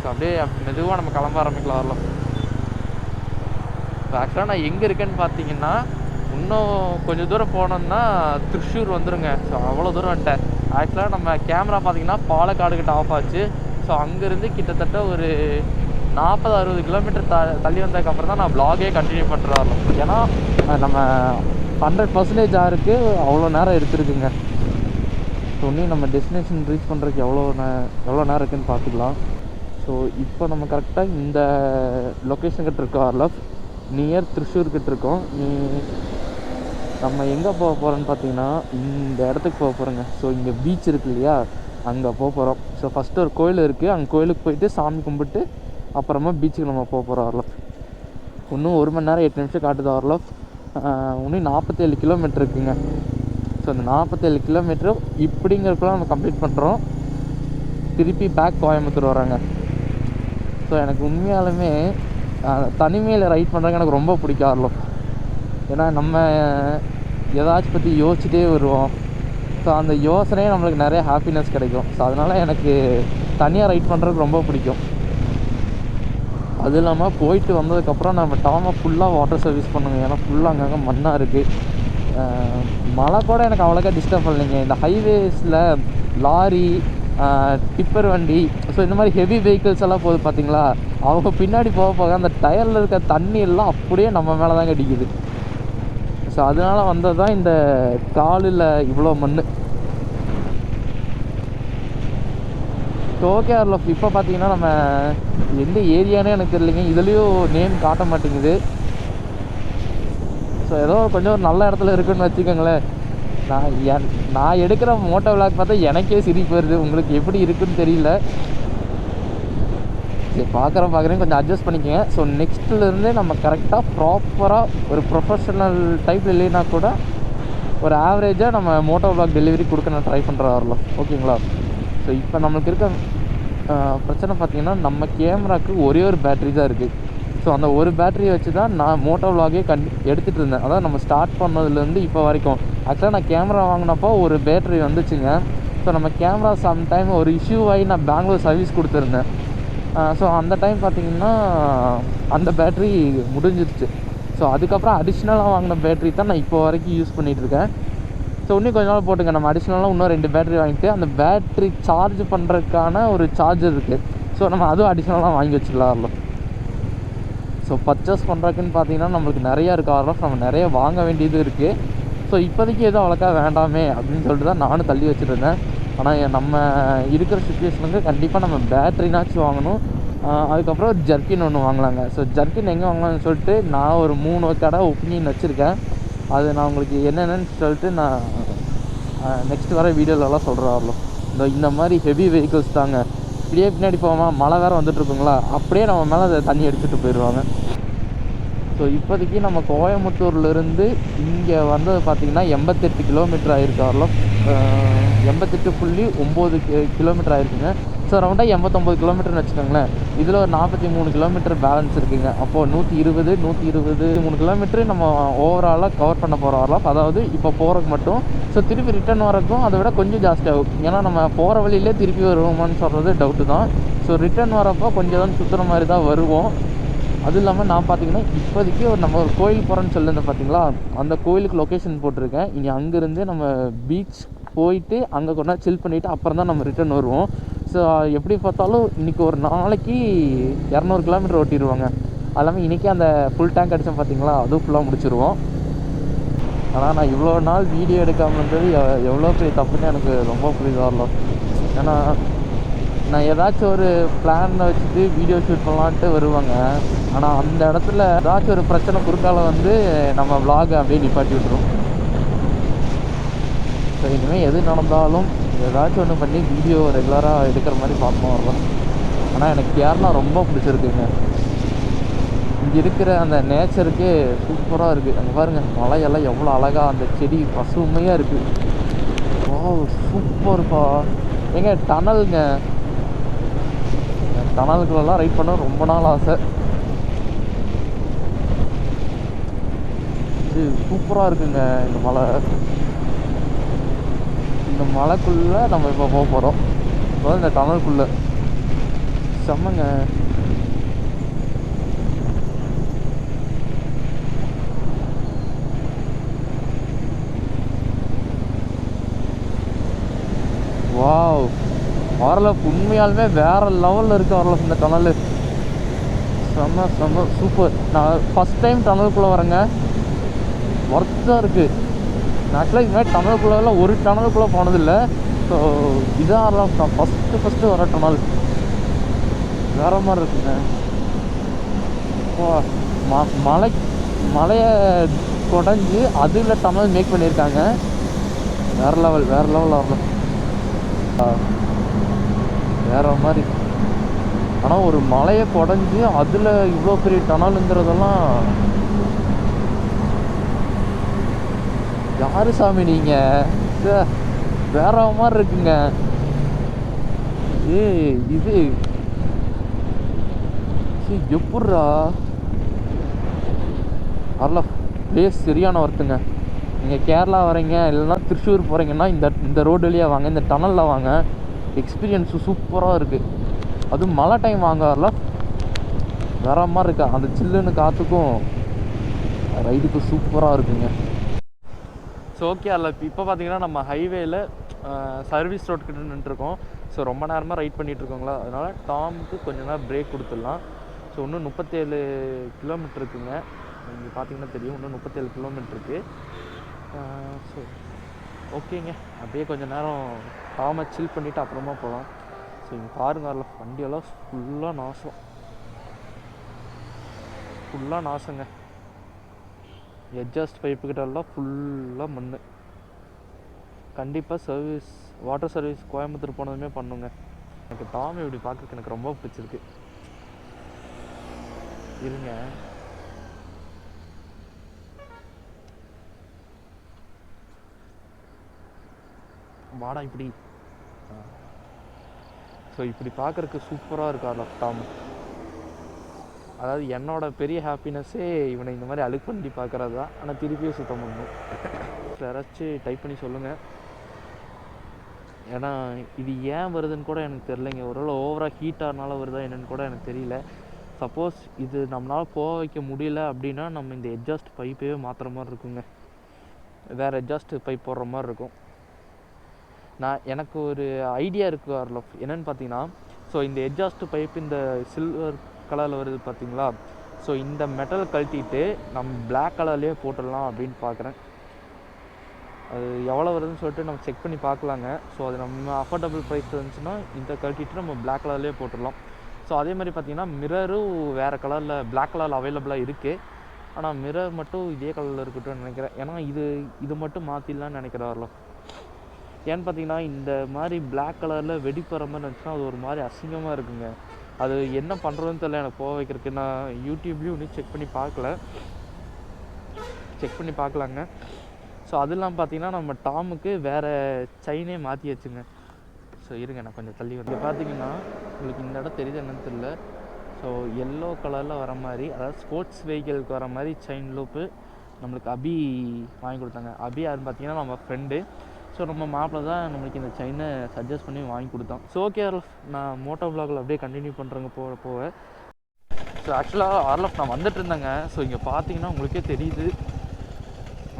ஸோ அப்படியே மெதுவாக நம்ம கிளம்ப ஆரம்பிக்கலாம் வரலாம். இப்போ ஆக்சுவலாக நான் எங்கே இருக்கேன்னு பார்த்தீங்கன்னா இன்னும் கொஞ்சம் தூரம் போனோம்னா திருச்சூர் வந்துடுங்க. ஸோ அவ்வளோ தூரம் வந்துட்டேன். ஆக்சுவலாக நம்ம கேமரா பார்த்தீங்கன்னா பாலக்காடு கிட்ட ஆஃப் ஆச்சு. ஸோ அங்கேருந்து கிட்டத்தட்ட ஒரு 40-60 கிலோமீட்டர் தள்ளி வந்ததுக்கப்புறம் தான் நான் vlog-ஏ கண்டினியூ பண்ணுறாரு. ஏன்னா நம்ம 100% ஆருக்கு அவ்வளோ நேரம் எடுத்துருக்குங்க. ஸோ இன்னும் நம்ம டெஸ்டினேஷன் ரீச் பண்ணுறதுக்கு எவ்வளோ நேரம் இருக்குதுன்னு பார்த்துக்கலாம். ஸோ இப்போ நம்ம கரெக்டாக இந்த லொக்கேஷன்கிட்ட இருக்கோம் ஆர்லவ், நியர் திருச்சூர்கிட்ட இருக்கோம். நம்ம எங்கே போக போகிறோன்னு பார்த்தீங்கன்னா இந்த இடத்துக்கு போக போகிறோங்க. ஸோ இங்கே பீச் இருக்கு இல்லையா, அங்கே போக போகிறோம். ஸோ ஃபஸ்ட்டு ஒரு கோயில் இருக்குது, அங்கே கோயிலுக்கு போயிட்டு சாமி கும்பிட்டு அப்புறமா பீச்சுக்கு நம்ம போக போகிறோம் ஆர்லவ். இன்னும் 1 மணி நேரம் 8 நிமிஷம் காட்டுது ஆர்லவ். இன்னும் 47 கிலோமீட்டர் இருக்குங்க. ஸோ அந்த 47 கிலோமீட்டரும் இப்படிங்கிறப்பெல்லாம் நம்ம கம்ப்ளீட் பண்ணுறோம். திருப்பி பேக் கோயம்புத்தூர் வராங்க. ஸோ எனக்கு உண்மையாலுமே தனிமையில் ரைட் பண்ணுறதுக்கு எனக்கு ரொம்ப பிடிக்கும் ஆர்லோ. ஏன்னா நம்ம ஏதாச்சும் பற்றி யோசிச்சுட்டே வருவோம். ஸோ அந்த யோசனையே நம்மளுக்கு நிறைய ஹாப்பினஸ் கிடைக்கும். ஸோ அதனால் எனக்கு தனியாக ரைட் பண்ணுறதுக்கு ரொம்ப பிடிக்கும். அது இல்லாமல் போயிட்டு வந்ததுக்கப்புறம் நம்ம டாமை ஃபுல்லாக வாட்டர் சர்வீஸ் பண்ணுங்க. ஏன்னா ஃபுல்லாக அங்கங்கே மண்ணாக இருக்குது. மழை கூட எனக்கு அவ்வளோக்கா டிஸ்டர்ப் பண்ணலைங்க. இந்த ஹைவேஸில் லாரி, டிப்பர் வண்டி, ஸோ இந்த மாதிரி ஹெவி வெஹிக்கிள்ஸ் எல்லாம் போகுது பார்த்தீங்களா, அவங்க பின்னாடி போக போக அந்த டயரில் இருக்க தண்ணி எல்லாம் அப்படியே நம்ம மேலே தாங்க அடிக்குது. ஸோ அதனால் வந்தது தான் இந்த காலில் இவ்வளோ மண். ஓகே ஆர்லோ, இப்போ பார்த்தீங்கன்னா நம்ம எந்த ஏரியானே எனக்கு தெரியலைங்க. இதுலேயும் நேம் காட்ட மாட்டேங்குது. ஸோ ஏதோ கொஞ்சம் ஒரு நல்ல இடத்துல இருக்குன்னு வச்சுக்கோங்களேன். நான் எடுக்கிற மோட்டோ விளாக் பார்த்தா எனக்கே சிரிப்பு வருது. உங்களுக்கு எப்படி இருக்குன்னு தெரியல. சரி, பார்க்குறேன் கொஞ்சம் அட்ஜஸ்ட் பண்ணிக்கோங்க. ஸோ நெக்ஸ்ட்லேருந்து நம்ம கரெக்டாக ப்ராப்பராக ஒரு ப்ரொஃபஷனல் டைப்பில் இல்லைன்னா கூட ஒரு ஆவரேஜாக நம்ம மோட்டோ விளாக் டெலிவரி கொடுக்க நான் ட்ரை பண்ணுறேன் ஆர்லோ. ஓகேங்களா? ஸோ இப்போ நம்மளுக்கு இருக்க பிரச்சனை பார்த்திங்கன்னா, நம்ம கேமராவுக்கு ஒரே ஒரு பேட்ரி தான் இருக்குது. ஸோ அந்த ஒரு பேட்டரியை வச்சு தான் நான் மோட்டோ விளாகே எடுத்துகிட்டு இருந்தேன். அதாவது நம்ம ஸ்டார்ட் பண்ணதுலேருந்து இப்போ வரைக்கும். ஆக்சுவலாக நான் கேமரா வாங்கினப்போ ஒரு பேட்ரி வந்துச்சுங்க. ஸோ நம்ம கேமரா சம்டைம் ஒரு இஷ்யூ ஆகி நான் பெங்களூர் சர்வீஸ் கொடுத்துருந்தேன். ஸோ அந்த டைம் பார்த்திங்கன்னா அந்த பேட்ரி முடிஞ்சிருச்சு. ஸோ அதுக்கப்புறம் அடிஷ்னலாக வாங்கின பேட்ரி தான் நான் இப்போ வரைக்கும் யூஸ் பண்ணிகிட்ருக்கேன். ஸோ இன்னும் கொஞ்ச நாள் போட்டுங்க, நம்ம அடிஷ்னலாக இன்னும் 2 பேட்டரி வாங்கிட்டு அந்த பேட்ரி சார்ஜ் பண்ணுறதுக்கான ஒரு சார்ஜர் இருக்குது. ஸோ நம்ம அதுவும் அடிஷ்னலாக வாங்கி வச்சுக்கலாம். ஸோ பர்ச்சேஸ் பண்ணுறதுக்குன்னு பார்த்தீங்கன்னா நம்மளுக்கு நிறையா இருக்குது ஆர்லோ. நம்ம நிறைய வாங்க வேண்டியது இருக்குது. ஸோ இப்போதைக்கு எதுவும் அவ்வளோக்கா வேண்டாமே அப்படின்னு சொல்லிட்டு தான் நானும் தள்ளி வச்சுருந்தேன். ஆனால் நம்ம இருக்கிற சுச்சுவேஷனுக்கு கண்டிப்பாக நம்ம பேட்ரினாச்சும் வாங்கணும். அதுக்கப்புறம் ஜர்க்கின் ஒன்று வாங்கலாங்க. ஸோ ஜர்க்கின் எங்கே வாங்கலாம்னு சொல்லிட்டு நான் ஒரு 3 கடை ஒப்பீனியன் வச்சுருக்கேன். அது நான் உங்களுக்கு என்னென்னு சொல்லிட்டு நான் நெக்ஸ்ட் வர வீடியோலலாம் சொல்கிறேன் ஆர்லோ. இந்த மாதிரி ஹெவி வெஹிக்கிள்ஸ் தாங்க இப்படியே பின்னாடி போகாமல் மழை வேறு வந்துட்டுருக்குங்களா, அப்படியே நம்ம மேலே அதை தண்ணி அடிச்சுட்டு போயிடுவாங்க. ஸோ இப்போதைக்கு நம்ம கோயம்புத்தூர்லேருந்து இங்கே வந்தது பார்த்திங்கன்னா 88 கிலோமீட்டர் ஆகிருக்கு ஆர்லோ. 88.9 கிலோமீட்டர் ஆகிருக்குங்க. ஸோ ரவுண்டாக 89 கிலோமீட்டர்னு வச்சுக்கோங்களேன். இதில் ஒரு 43 கிலோமீட்டர் பேலன்ஸ் இருக்குங்க. அப்போது 123 கிலோமீட்டர் நம்ம ஓவராலாக கவர் பண்ண போகிற ஆர்லோ. அதாவது இப்போ போகிறதுக்கு மட்டும். ஸோ திருப்பி ரிட்டர்ன் வரக்கும் அதை விட கொஞ்சம் ஜாஸ்தியாகும். ஏன்னா நம்ம போகிற வழியிலே திருப்பி வருவோமான்னு சொல்கிறது டவுட்டு தான். ஸோ ரிட்டர்ன் வரப்போ கொஞ்சம் தான் சுற்றுற மாதிரி தான் வருவோம். அதுவும் இல்லாமல் நான் பார்த்தீங்கன்னா இப்போதைக்கு நம்ம ஒரு கோயில் போகிறேன்னு சொல்லியிருந்தேன் பார்த்தீங்களா, அந்த கோயிலுக்கு லொக்கேஷன் போட்டிருக்கேன். இனி அங்கேருந்து நம்ம பீச் போயிட்டு அங்கே கொஞ்ச நேரம் சில் பண்ணிவிட்டு அப்புறம் தான் நம்ம ரிட்டர்ன் வருவோம். ஸோ எப்படி பார்த்தாலும் இன்றைக்கி ஒரு நாளைக்கு 200 கிலோமீட்டர் ஓட்டிடுவாங்க. அது இல்லாமல் இன்றைக்கி அந்த ஃபுல் டேங்க் அடித்தேன் பார்த்தீங்களா, அதுவும் ஃபுல்லாக முடிச்சிடுவோம். ஆனால் நான் இவ்வளோ நாள் வீடியோ எடுக்காமல் இருந்தது எவ்வளோ பெரிய தப்புன்னு எனக்கு ரொம்ப புரியுது வரலாம். ஏன்னா நான் ஏதாச்சும் ஒரு பிளானை வச்சுட்டு வீடியோ ஷூட் பண்ணலான்ட்டு வருவாங்க. ஆனால் அந்த இடத்துல ஏதாச்சும் ஒரு பிரச்சனை குறுக்கால வந்து நம்ம vlog அப்படியே நிப்பாட்டி விட்டுரும். ஸோ இனிமேல் எது நடந்தாலும் ஏதாச்சும் ஒன்று பண்ணி வீடியோ ரெகுலராக எடுக்கிற மாதிரி பார்க்கணும் வரலாம். ஆனால் எனக்கு கேரளா ரொம்ப பிடிச்சிருக்குங்க. இங்கே இருக்கிற அந்த நேச்சருக்கு சூப்பராக இருக்குது. அங்கே பாருங்கள், மலையெல்லாம் எவ்வளோ அழகாக, அந்த செடி பசுமையாக இருக்குது. ஓ சூப்பர்ப்பா. ஏங்க டனலுங்க, டனலுக்குள்ளெல்லாம் ரைட் பண்ண ரொம்ப நாள் ஆசை. இது சூப்பராக இருக்குங்க. இந்த மலை, இந்த மலைக்குள்ளே நம்ம இப்போ போக போகிறோம். இப்போ இந்த டனலுக்குள்ளே செம்மங்க. வாவ், வரலாப் உண்மையாலுமே வேறு லெவலில் இருக்குது வரலாப் இந்த டனல். செம்ம செம்ம சூப்பர். நான் ஃபஸ்ட் டைம் டனலுக்குள்ளே வரேங்க, ஒர்த்தாக இருக்குது. நான் ஆக்சுவலாக இது மாதிரி டனலுக்குள்ளெல்லாம் ஒரு டனலுக்குள்ளே போனதில்லை. ஸோ இதான் வரலாம் நான் ஃபஸ்ட்டு வர டனல். வேறு மாதிரி இருக்குங்க. மலையை குடஞ்சி அதில் டனல் மேக் பண்ணியிருக்காங்க. வேறு லெவல் வரலாம். வேறு மாதிரி. ஆனால் ஒரு மலையை குடஞ்சி அதில் இவ்வளோ பெரிய டனலுங்கிறதெல்லாம் யார் சாமி நீங்கள்? வேற மாதிரி இருக்குங்க. இது எப்பட்றா ஆர்லாஃப் பிளேஸ் சரியான ஒர்த்துங்க. நீங்கள் கேரளா வரீங்க இல்லைன்னா திருச்சூர் போகிறீங்கன்னா இந்த ரோடு வழியாக வாங்க, இந்த டனலில் வாங்க. எக்ஸ்பீரியன்ஸு சூப்பராக இருக்குது. அதுவும் மழை டைம் வாங்க ஆர்லாஃப் வேற மாதிரி இருக்கா. அந்த சில்லுன்னு காற்றுக்கும் ரைடுக்கு சூப்பராக இருக்குங்க. ஸோ ஓகே அதில் இப்போ பார்த்தீங்கன்னா நம்ம ஹைவேயில் சர்வீஸ் ரோட் கிட்ட நின்றுருக்கோம். ஸோ ரொம்ப நேரமாக ரைட் பண்ணிகிட்ருக்கோங்களா, அதனால் டாமுக்கு கொஞ்சம் நேரம் பிரேக் கொடுத்துடலாம். ஸோ இன்னும் 37 கிலோமீட்டர் இருக்குங்க. நீங்கள் பார்த்தீங்கன்னா தெரியும், இன்னும் 37 கிலோமீட்டர் இருக்குது. ஸோ ஓகேங்க, அப்படியே கொஞ்சம் நேரம் டாமை சில் பண்ணிவிட்டு அப்புறமா போகலாம். ஸோ இங்கே பாருங்க அதில் வண்டியெல்லாம் ஃபுல்லாக நாசங்க. எட்ஜாஸ்ட் பைப்புக்கிட்டெல்லாம் ஃபுல்லாக மண். கண்டிப்பாக வாட்டர் சர்வீஸ் கோயம்புத்தூர் போனதுமே பண்ணுங்க. எனக்கு டாம் இப்படி பார்க்குறதுக்கு எனக்கு ரொம்ப பிடிச்சிருக்கு. இருங்க, வாடா இப்படி. ஸோ இப்படி பார்க்குறதுக்கு சூப்பராக இருக்கார்ல டாம். அதாவது என்னோட பெரிய ஹாப்பினஸ்ஸே இவனை இந்த மாதிரி அழுக்கு பண்ணி பார்க்குறது தான். ஆனால் திருப்பியும் சுத்தம் பண்ணணும். யாராச்சும் டைப் பண்ணி சொல்லுங்கள். ஏன்னா இது ஏன் வருதுன்னு கூட எனக்கு தெரிலங்க. ஒருவேளை ஓவராக ஹீட்டானால வருதா என்னன்னு கூட எனக்கு தெரியல. சப்போஸ் இது நம்மளால் போக வைக்க முடியல அப்படின்னா நம்ம இந்த எட்ஜாஸ்ட் பைப்பே மாற்றுற மாதிரி இருக்குங்க. வேறு எட்ஜாஸ்ட் பைப் போடுற மாதிரி இருக்கும். எனக்கு ஒரு ஐடியா இருக்குது ஆர்லாஃப். என்னென்னு பார்த்தீங்கன்னா, ஸோ இந்த எட்ஜாஸ்ட் பைப் இந்த சில்வர் கலரில் வருது பார்த்தீங்களா, ஸோ இந்த மெட்டல் கழட்டிட்டு நம்ம பிளாக் கலர்லேயே போட்டுடலாம் அப்படின்னு பார்க்குறேன். அது எவ்வளோ வருதுன்னு சொல்லிட்டு நம்ம செக் பண்ணி பார்க்கலாங்க. ஸோ அது நம்ம அஃபோர்டபுள் ப்ரைஸ் இருந்துச்சுன்னா இந்த கழட்டிட்டு நம்ம பிளாக் கலர்லேயே போட்டுடலாம். ஸோ அதே மாதிரி பார்த்திங்கன்னா மிரரும் வேறு கலரில் பிளாக் கலரில் அவைலபிளாக இருக்குது. ஆனால் மிரர் மட்டும் இதே கலரில் இருக்கட்டும்னு நினைக்கிறேன். ஏன்னா இது மட்டும் மாற்றிடலான்னு நினைக்கிறாரோ. ஏன்னு பார்த்தீங்கன்னா இந்த மாதிரி பிளாக் கலரில் வெடிப்புற மாதிரி இருந்துச்சுன்னா அது ஒரு மாதிரி அசிங்கமாக இருக்குங்க. அது என்ன பண்ணுறதுன்னு தெரியல எனக்கு போக வைக்கிறதுக்கு. நான் யூடியூப்லேயும் இன்னும் செக் பண்ணி பார்க்கலாங்க. ஸோ அது இல்லாமல் பார்த்தீங்கன்னா நம்ம டாமுக்கு வேறு செயினே மாற்றி வச்சுங்க. ஸோ இருங்க, நான் கொஞ்சம் தள்ளி வந்து பார்த்தீங்கன்னா உங்களுக்கு இந்த இடம் தெரியுது என்னன்னு தெரியல. ஸோ எல்லோ கலரில் வர மாதிரி, அதாவது ஸ்போர்ட்ஸ் வெஹிக்கிளுக்கு வர மாதிரி செயின் லூப்பு நம்மளுக்கு அபி வாங்கி கொடுத்தாங்க. அபி யாருன்னு பார்த்தீங்கன்னா நம்ம ஃப்ரெண்டு. ஸோ நம்ம மாப்பிள்ள தான் நம்மளுக்கு இந்த செயினை சஜஸ்ட் பண்ணி வாங்கி கொடுத்தோம். ஸோ ஓகே ஆர்லஃப், நான் மோட்டோ விலாகில் அப்படியே கண்டினியூ பண்ணுறேங்க போக. ஸோ ஆக்சுவலாக ஆர்லஃப் நான் வந்துட்டு இருந்தேங்க. ஸோ இங்கே பார்த்தீங்கன்னா உங்களுக்கே தெரியுது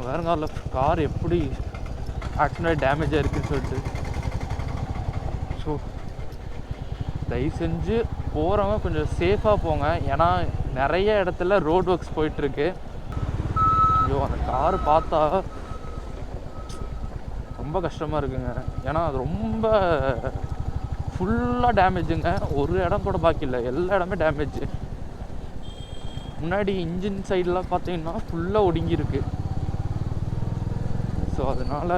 வேறுங்க ஆர்லஃப் கார் எப்படி ஆக்சிடென்ட் டேமேஜாக இருக்குதுன்னு சொல்லிட்டு. ஸோ தயவு செஞ்சு போகிறவங்க கொஞ்சம் சேஃபாக போங்க. ஏன்னா நிறைய இடத்துல ரோட் ஒர்க்ஸ் போயிட்டுருக்கு. ஐயோ அந்த கார் பார்த்தா ரொம்ப கஷ்டமாக இருக்குங்க. ஏன்னா அது ரொம்ப ஃபுல்லாக டேமேஜுங்க. ஒரு இடம் கூட பாக்கி இல்லை, எல்லா இடமே டேமேஜ். முன்னாடி இன்ஜின் சைடெலாம் பார்த்தீங்கன்னா ஃபுல்லாக ஒடுங்கியிருக்கு. ஸோ அதனால்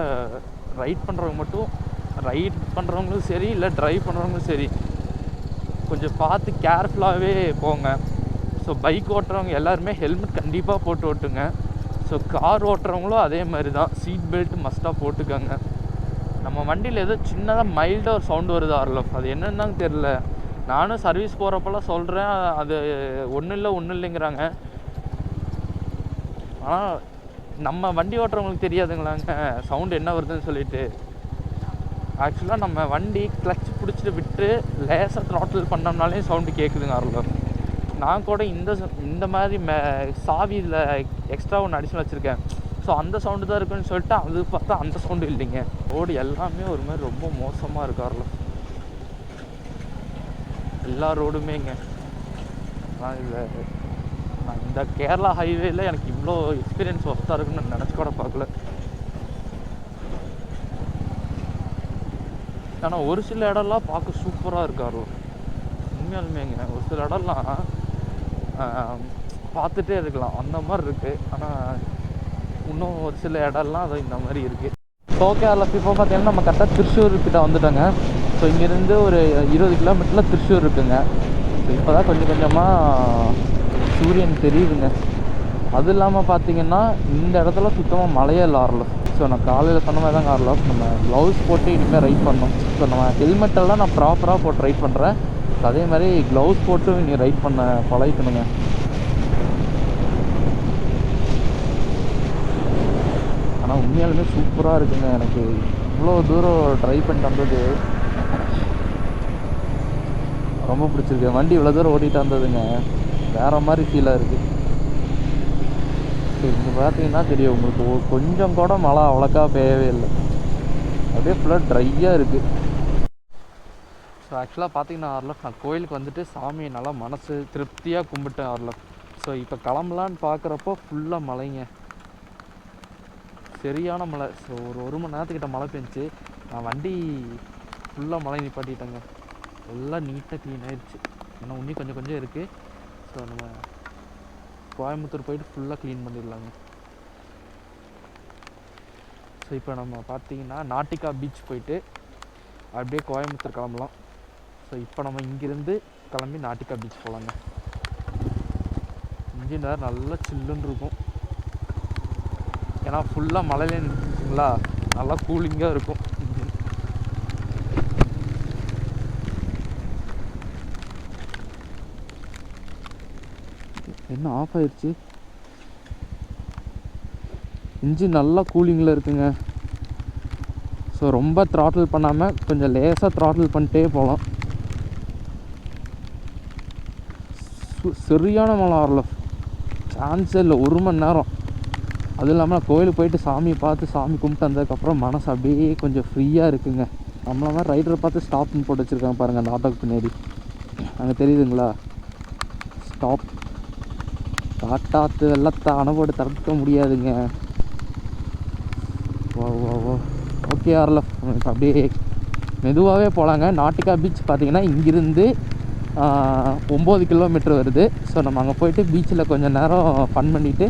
ரைட் பண்ணுறவங்களும் சரி, இல்லை ட்ரைவ் பண்ணுறவங்களும் சரி, கொஞ்சம் பார்த்து கேர்ஃபுல்லாகவே போங்க. ஸோ பைக் ஓட்டுறவங்க எல்லாருமே ஹெல்மெட் கண்டிப்பாக போட்டு ஓட்டுங்க. ஸோ கார் ஓட்டுறவங்களும் அதே மாதிரி தான், சீட் பெல்ட் மஸ்ட்டாக போட்டுக்கோங்க. நம்ம வண்டியில் ஏதோ சின்னதாக மைல்டாக ஒரு சவுண்டு வருது ஆர்லஃப், அது என்னன்னு தான் தெரில. நானும் சர்வீஸ் போகிறப்பெல்லாம் சொல்கிறேன், அது ஒன்றும் இல்லைங்கிறாங்க. ஆனால் நம்ம வண்டி ஓட்டுறவங்களுக்கு தெரியாதுங்களாங்க சவுண்டு என்ன வருதுன்னு சொல்லிட்டு. ஆக்சுவலாக நம்ம வண்டி கிளச் பிடிச்சிட்டு விட்டு லேசாக த்ராட்டில் பண்ணோம்னாலே சவுண்டு கேட்குதுங்க ஆர்லஃப். நான் கூட இந்த மாதிரி சாவியில் எக்ஸ்ட்ரா ஒன்று அடிஷனல் வச்சுருக்கேன். ஸோ அந்த சவுண்டு தான் இருக்குன்னு சொல்லிட்டு அது பார்த்தா அந்த சவுண்டு இல்லைங்க. ரோடு எல்லாமே ஒரு மாதிரி ரொம்ப மோசமாக இருக்கார்ல, எல்லா ரோடுமேங்க. நான் இந்த கேரளா ஹைவேயில் எனக்கு இவ்வளோ எக்ஸ்பீரியன்ஸ் ஒர்த்தாக இருக்குன்னு நான் நினச்சி கூட பார்க்கல. ஆனால் ஒரு சில இடம்லாம் பார்க்க சூப்பராக இருக்காரோ உண்மையாலுமேங்க. ஒரு சில இடம்லாம் பார்த்துட்டே இருக்கலாம் அந்த மாதிரி இருக்குது. ஆனால் இன்னும் ஒரு சில இடம்லாம் அது இந்த மாதிரி இருக்குது. ஓகே அதில் இப்போ பார்த்தீங்கன்னா நம்ம கரெக்டாக திருச்சூர்கிட்ட வந்துட்டோங்க. ஸோ இங்கேருந்து ஒரு 20 கிலோமீட்டரில் திருச்சூர் இருக்குங்க. ஸோ இப்போ தான் கொஞ்சம் கொஞ்சமாக சூரியன் தெரியுதுங்க. அது இல்லாமல் பார்த்தீங்கன்னா இந்த இடத்துல சுத்தமாக மழையே இல்லை ஆர்லஃப். ஸோ நான் காலையில் சொன்ன மாதிரி தான் ஆர்லஃப் நம்ம க்ளவுஸ் போட்டு இனிமேல் ரைட் பண்ணோம். ஸோ நம்ம ஹெல்மெட்டெல்லாம் நான் ப்ராப்பராக போட்டு ரைட் பண்ணுறேன். அதே மாதிரி க்ளவுஸ் போட்டு நீ ரைட் பண்ண பழகிக்கணுங்க. ஆனால் உண்மையாலுமே சூப்பராக இருக்குங்க. எனக்கு இவ்வளோ தூரம் ட்ரைவ் பண்ணிட்டு வந்தது ரொம்ப பிடிச்சிருக்கு. வண்டி இவ்வளோ தூரம் ஓட்டிகிட்டு வந்ததுங்க வேறு மாதிரி ஃபீலாக இருக்குது. இங்கே பார்த்தீங்கன்னா தெரியும் உங்களுக்கு, கொஞ்சம் கூட மழை அவ்வளோக்கா பெய்யவே இல்லை, அப்படியே ஃபுல்லாக ட்ரையாக இருக்குது. ஸோ ஆக்சுவலாக பார்த்தீங்கன்னா ஆர்லஃப் நான் கோயிலுக்கு வந்துட்டு சாமியை நல்லா மனசு திருப்தியாக கும்பிட்டேன் ஆர்லஃப். ஸோ இப்போ கிளம்பலான்னு பார்க்குறப்போ ஃபுல்லாக மழைங்க, சரியான மழை. ஸோ ஒரு மணி நேரத்துக்கிட்ட மழை பெஞ்சிச்சு. நான் வண்டி ஃபுல்லாக மழை நிப்பாட்டிட்டேங்க, எல்லாம் நீட்டாக க்ளீன் ஆயிடுச்சு. இன்னும் இன்னும் கொஞ்சம் கொஞ்சம் இருக்குது. ஸோ நம்ம கோயம்புத்தூர் போயிட்டு ஃபுல்லாக க்ளீன் பண்ணிடலாங்க. ஸோ இப்போ நம்ம பார்த்தீங்கன்னா நாட்டிகா பீச் போயிட்டு அப்படியே கோயம்புத்தூர் கிளம்பலாம். ஸோ இப்போ நம்ம இங்கேருந்து கிளம்பி நாட்டிகா பீச் போகலாங்க. இன்ஜின் வேறு நல்லா சில்லுன்னு இருக்கும், ஏன்னா ஃபுல்லாக மழையிலே நின்றுச்சுங்களா, நல்லா கூலிங்காக இருக்கும் இன்ஜின். என்ன ஆஃப் ஆயிடுச்சு? இன்ஜின் நல்லா கூலிங்கில் இருக்குங்க. ஸோ ரொம்ப த்ராட்டில் பண்ணாமல் கொஞ்சம் லேசாக த்ராட்டில் பண்ணிட்டே போகலாம். சரியான மழை வரல, சான்ஸே இல்லை. 1 மணி நேரம். அதுவும் இல்லாமல் நான் கோயிலுக்கு போயிட்டு சாமியை பார்த்து சாமி கும்பிட்டு வந்ததுக்கப்புறம் மனசு அப்படியே கொஞ்சம் ஃப்ரீயாக இருக்குங்க. நம்மள மாதிரி ரைடரை பார்த்து ஸ்டாப்னு போட்டு வச்சுருக்காங்க பாருங்கள் அந்த ஆட்டோக்கு பின்னாடி, அங்கே தெரியுதுங்களா ஸ்டாப். காட்டாத்து வெள்ளத்தை அணை போட்டு தடுக்க முடியாதுங்க. ஓ ஓ ஓ ஓகே ஆர்லஃப், இப்போ அப்படியே மெதுவாகவே போகலாங்க. நாட்டிகா பீச் பார்த்திங்கன்னா இங்கேருந்து 9 கிலோமீட்டர் வருது. ஸோ நம்ம அங்கே போயிட்டு பீச்சில் கொஞ்சம் நேரம் ஃபன் பண்ணிவிட்டு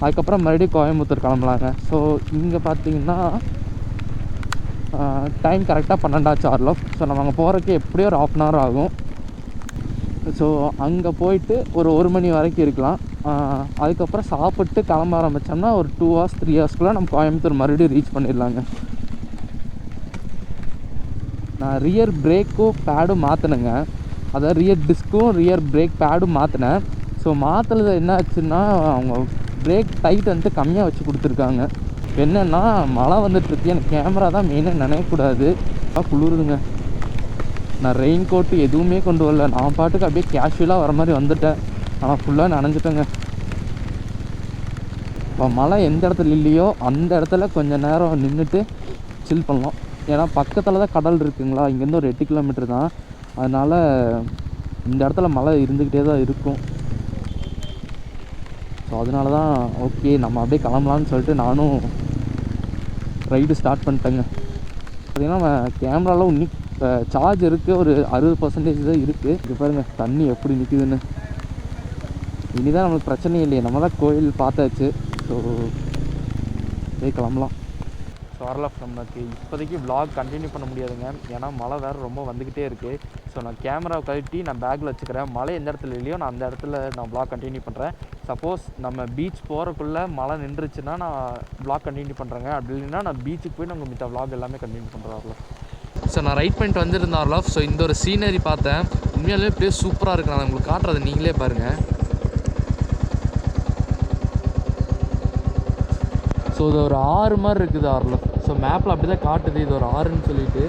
அதுக்கப்புறம் மறுபடியும் கோயம்புத்தூர் கிளம்பலாங்க. ஸோ இங்கே பார்த்தீங்கன்னா டைம் கரெக்டாக 12 ஆச்சு ஆர்லஃப். ஸோ நம்ம அங்கே போகிறதுக்கு எப்படியும் ஒரு 1/2 hour ஆகும். ஸோ அங்கே போயிட்டு ஒரு 1 மணி வரைக்கும் இருக்கலாம். அதுக்கப்புறம் சாப்பிட்டு கிளம்ப ஆரம்பித்தோம்னா ஒரு 2 hours 3 hours நம்ம கோயம்புத்தூர் மறுபடியும் ரீச் பண்ணிடலாங்க. நான் ரியர் பிரேக்கும் பேடும் மாற்றினேங்க, அதாவது ரியர் டிஸ்க்கும் ரியர் பிரேக் பேடும் மாற்றினேன். ஸோ மாற்றுறது என்ன ஆச்சுன்னா அவங்க பிரேக் டைட் வந்துட்டு கம்மியாக வச்சு கொடுத்துருக்காங்க. என்னென்னா மழை வந்துட்டுருக்கு, எனக்கு கேமரா தான் மெயினாக நினைக்கக்கூடாது, குளிருதுங்க. நான் ரெயின் கோட்டு எதுவுமே கொண்டு வரல, நான் பாட்டுக்கு அப்படியே கேஷுவலாக வர மாதிரி வந்துட்டேன். ஆனால் ஃபுல்லாக நனைஞ்சிட்டேங்க. இப்போ மழை எந்த இடத்துல இல்லையோ அந்த இடத்துல கொஞ்சம் நேரம் நின்றுட்டு சில் பண்ணலாம். ஏன்னா பக்கத்தில் தான் கடல் இருக்குங்களா, இங்கேருந்து ஒரு 8 கிலோமீட்டர் தான். அதனால் இந்த இடத்துல மழை இருந்துக்கிட்டே தான் இருக்கும். ஸோ அதனால தான் ஓகே நம்ம அப்படியே கிளம்பலான்னு சொல்லிட்டு நானும் ரைடு ஸ்டார்ட் பண்ணிட்டேங்க. பார்த்திங்கன்னா கேமராவில் இன்னும் சார்ஜ் இருக்குது, ஒரு 60% தான் இருக்குது. இது பாருங்கள் தண்ணி எப்படி நிற்குதுன்னு. இனிதான் நம்மளுக்கு பிரச்சனையே இல்லையே, நம்ம தான் கோயில் பார்த்தாச்சு. ஸோ அப்படியே கிளம்பலாம். ஸோ ஆர்லஃப் நமக்கு இப்போதைக்கு vlog கண்டினியூ பண்ண முடியாதுங்க, ஏன்னா மழை வேறு ரொம்ப வந்துக்கிட்டே இருக்குது. ஸோ நான் கேமராவை கழட்டி நான் பேக்கில் வச்சுக்கிறேன். மழை எந்த இடத்துல இல்லையோ நான் அந்த இடத்துல நான் vlog கண்டினியூ பண்ணுறேன். சப்போஸ் நம்ம பீச் போகிறக்குள்ளே மழை நின்றுச்சுன்னா நான் vlog கண்டினியூ பண்ணுறேங்க. அப்படி இல்லைன்னா நான் பீச்சுக்கு போய் நாங்கள் மித்த vlog எல்லாமே கண்டினியூ பண்ணுறோம் ஆர்லஃப். ஸோ நான் ரைட் பண்ணிட்டு வந்திருந்தேன் ஆர்லஃப். ஸோ இந்த ஒரு சீனரி பார்த்தேன், உண்மையாலுமே பிளேஸ் சூப்பராக இருக்குது. நான் உங்களுக்கு காட்டுறது நீங்களே பாருங்கள். ஸோ இது ஒரு ஆறு மாதிரி இருக்குது ஆர்லஃப். ஸோ மேப்பில் அப்படி தான் காட்டுது இது ஒரு ஆறுன்னு சொல்லிட்டு.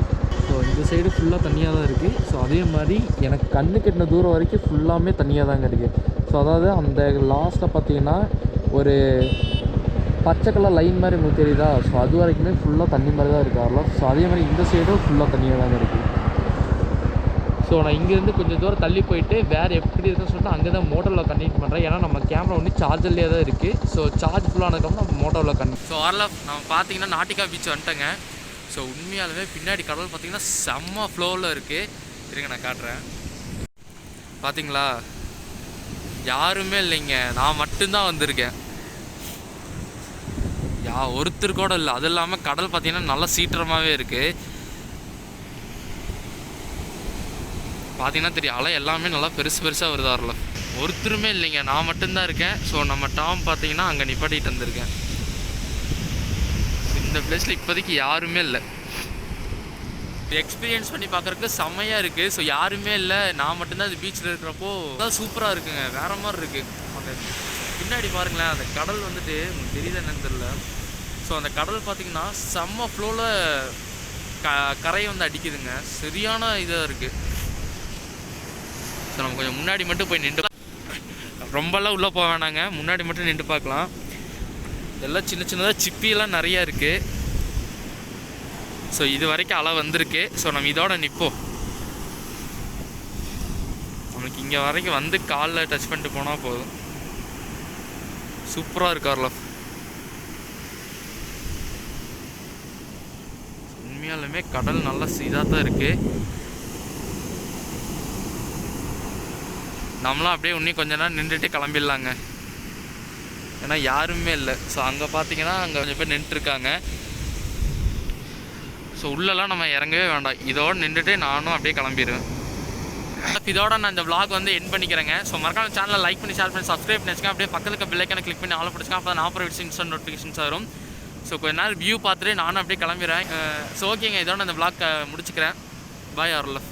ஸோ இந்த சைடு ஃபுல்லாக தண்ணியாக தான் இருக்குது. ஸோ அதே மாதிரி எனக்கு கண்ணு கெட்டின தூரம் வரைக்கும் ஃபுல்லாமே தண்ணியாக தாங்க இருக்குது. ஸோ அதாவது அந்த லாஸ்ட்டில் பார்த்தீங்கன்னா ஒரு பச்சை கலர் லைன் மாதிரி உங்களுக்கு தெரியுதா, ஸோ அது வரைக்குமே ஃபுல்லாக தண்ணி மாதிரி தான் இருக்குது ஆர்லஃப். ஸோ அதே மாதிரி இந்த சைடும் ஃபுல்லாக தண்ணியாக தாங்க இருக்குது. ஸோ நான் இங்கேருந்து கொஞ்சம் தூரம் தள்ளி போயிட்டு வேறு எப்படி இருக்குன்னு சொல்லிட்டு அங்கே தான் மோட்டோவில் கனெக்ட் பண்ணுறேன். ஏன்னா நம்ம கேமரா ஒன்று சார்ஜர்லேயே தான் இருக்குது. ஸோ சார்ஜ் ஃபுல்லானதுக்கப்புறம் நம்ம மோட்டோவில் கனெக்ட். ஸோ ஆர்லஃப் நம்ம பார்த்தீங்கன்னா நாட்டிகா பீச் வந்துட்டேங்க. ஸோ உண்மையாலுமே பின்னாடி கடல் பார்த்தீங்கன்னா செம்ம ஃப்ளோவில் இருக்குது. இருங்க நான் காட்டுறேன். பார்த்தீங்களா, யாருமே இல்லைங்க, நான் மட்டும்தான் வந்திருக்கேன், ஒருத்தர் கூட இல்லை. அது இல்லாமல் கடல் பார்த்தீங்கன்னா நல்லா சீற்றமாகவே இருக்குது. பார்த்தீங்கன்னா தெரியும், அலை எல்லாமே நல்லா பெருசாக வருதாரில்ல. ஒருத்தருமே இல்லைங்க, நான் மட்டும்தான் இருக்கேன். ஸோ நம்ம டாம் பார்த்தீங்கன்னா அங்கே நிப்பாட்டிகிட்டு வந்திருக்கேன். இந்த பிளேஸில் இப்போதைக்கு யாருமே இல்லை. எக்ஸ்பீரியன்ஸ் பண்ணி பார்க்குறதுக்கு செம்மையாக இருக்குது. ஸோ யாருமே இல்லை, நான் மட்டும்தான் அது பீச்சில் இருக்கிறப்போ அதான் சூப்பராக இருக்குங்க. வேறு மாதிரி இருக்குது. அந்த பின்னாடி பாருங்களேன், அந்த கடல் வந்துட்டு உங்களுக்கு தெரியுது என்னன்னு தெரியல. ஸோ அந்த கடல் பார்த்திங்கன்னா செம்ம ஃப்ளோவில் கரையை வந்து அடிக்குதுங்க. சரியான இதாக இருக்குது. ஸோ நம்ம கொஞ்சம் முன்னாடி மட்டும் போய் நின்று, ரொம்பலாம் உள்ளே போக வேணாங்க, முன்னாடி மட்டும் நின்று பார்க்கலாம். எல்லாம் சின்ன சின்னதாக சிப்பியெல்லாம் நிறையா இருக்குது. ஸோ இது வரைக்கும் அலை வந்திருக்கு. ஸோ நம்ம இதோட நிற்போம். நம்மளுக்கு இங்கே வரைக்கும் வந்து காலில் டச் பண்ணிட்டு போனால் போதும். சூப்பராக இருக்கு ஆர்லஃப். உண்மையாலுமே கடல் நல்லா இதாக தான் இருக்குது. நம்மளாம் அப்படியே இன்னும் கொஞ்ச நேரம் நின்றுட்டு கிளம்பிடலாங்க. ஏன்னா யாருமே இல்லை. ஸோ அங்கே பார்த்தீங்கன்னா அங்கே கொஞ்சம் பேர் நின்றுட்டுருக்காங்க. ஸோ உள்ளெல்லாம் நம்ம இறங்கவே வேண்டாம், இதோடு நின்றுட்டு நானும் அப்படியே கிளம்பிடுவேன். இதோட நான் இந்த vlog வந்து எண்ட் பண்ணிக்கிறேங்க. ஸோ மறக்காம சேனலை லைக் பண்ணி, ஷேர் பண்ணி, சப்ஸ்கிரைப் பண்ணி வச்சுக்கோங்க. அப்படியே பக்கத்துக்கு பெல் ஐக்கானை கிளிக் பண்ணி ஆல் பிடிச்சிக்கோங்க. அப்போ நான் அப்புறம் இன்ஸ்டன்ட் நோட்டிஃபிகேஷன்ஸ் வரும். ஸோ கொஞ்ச நேரம் வியூ பார்த்துட்டு நானும் அப்படியே கிளம்பிடுறேன். ஸோ ஓகேங்க, இதோட இந்த vlog முடிச்சுக்கிறேன். பாய் ஆர்லஃப்.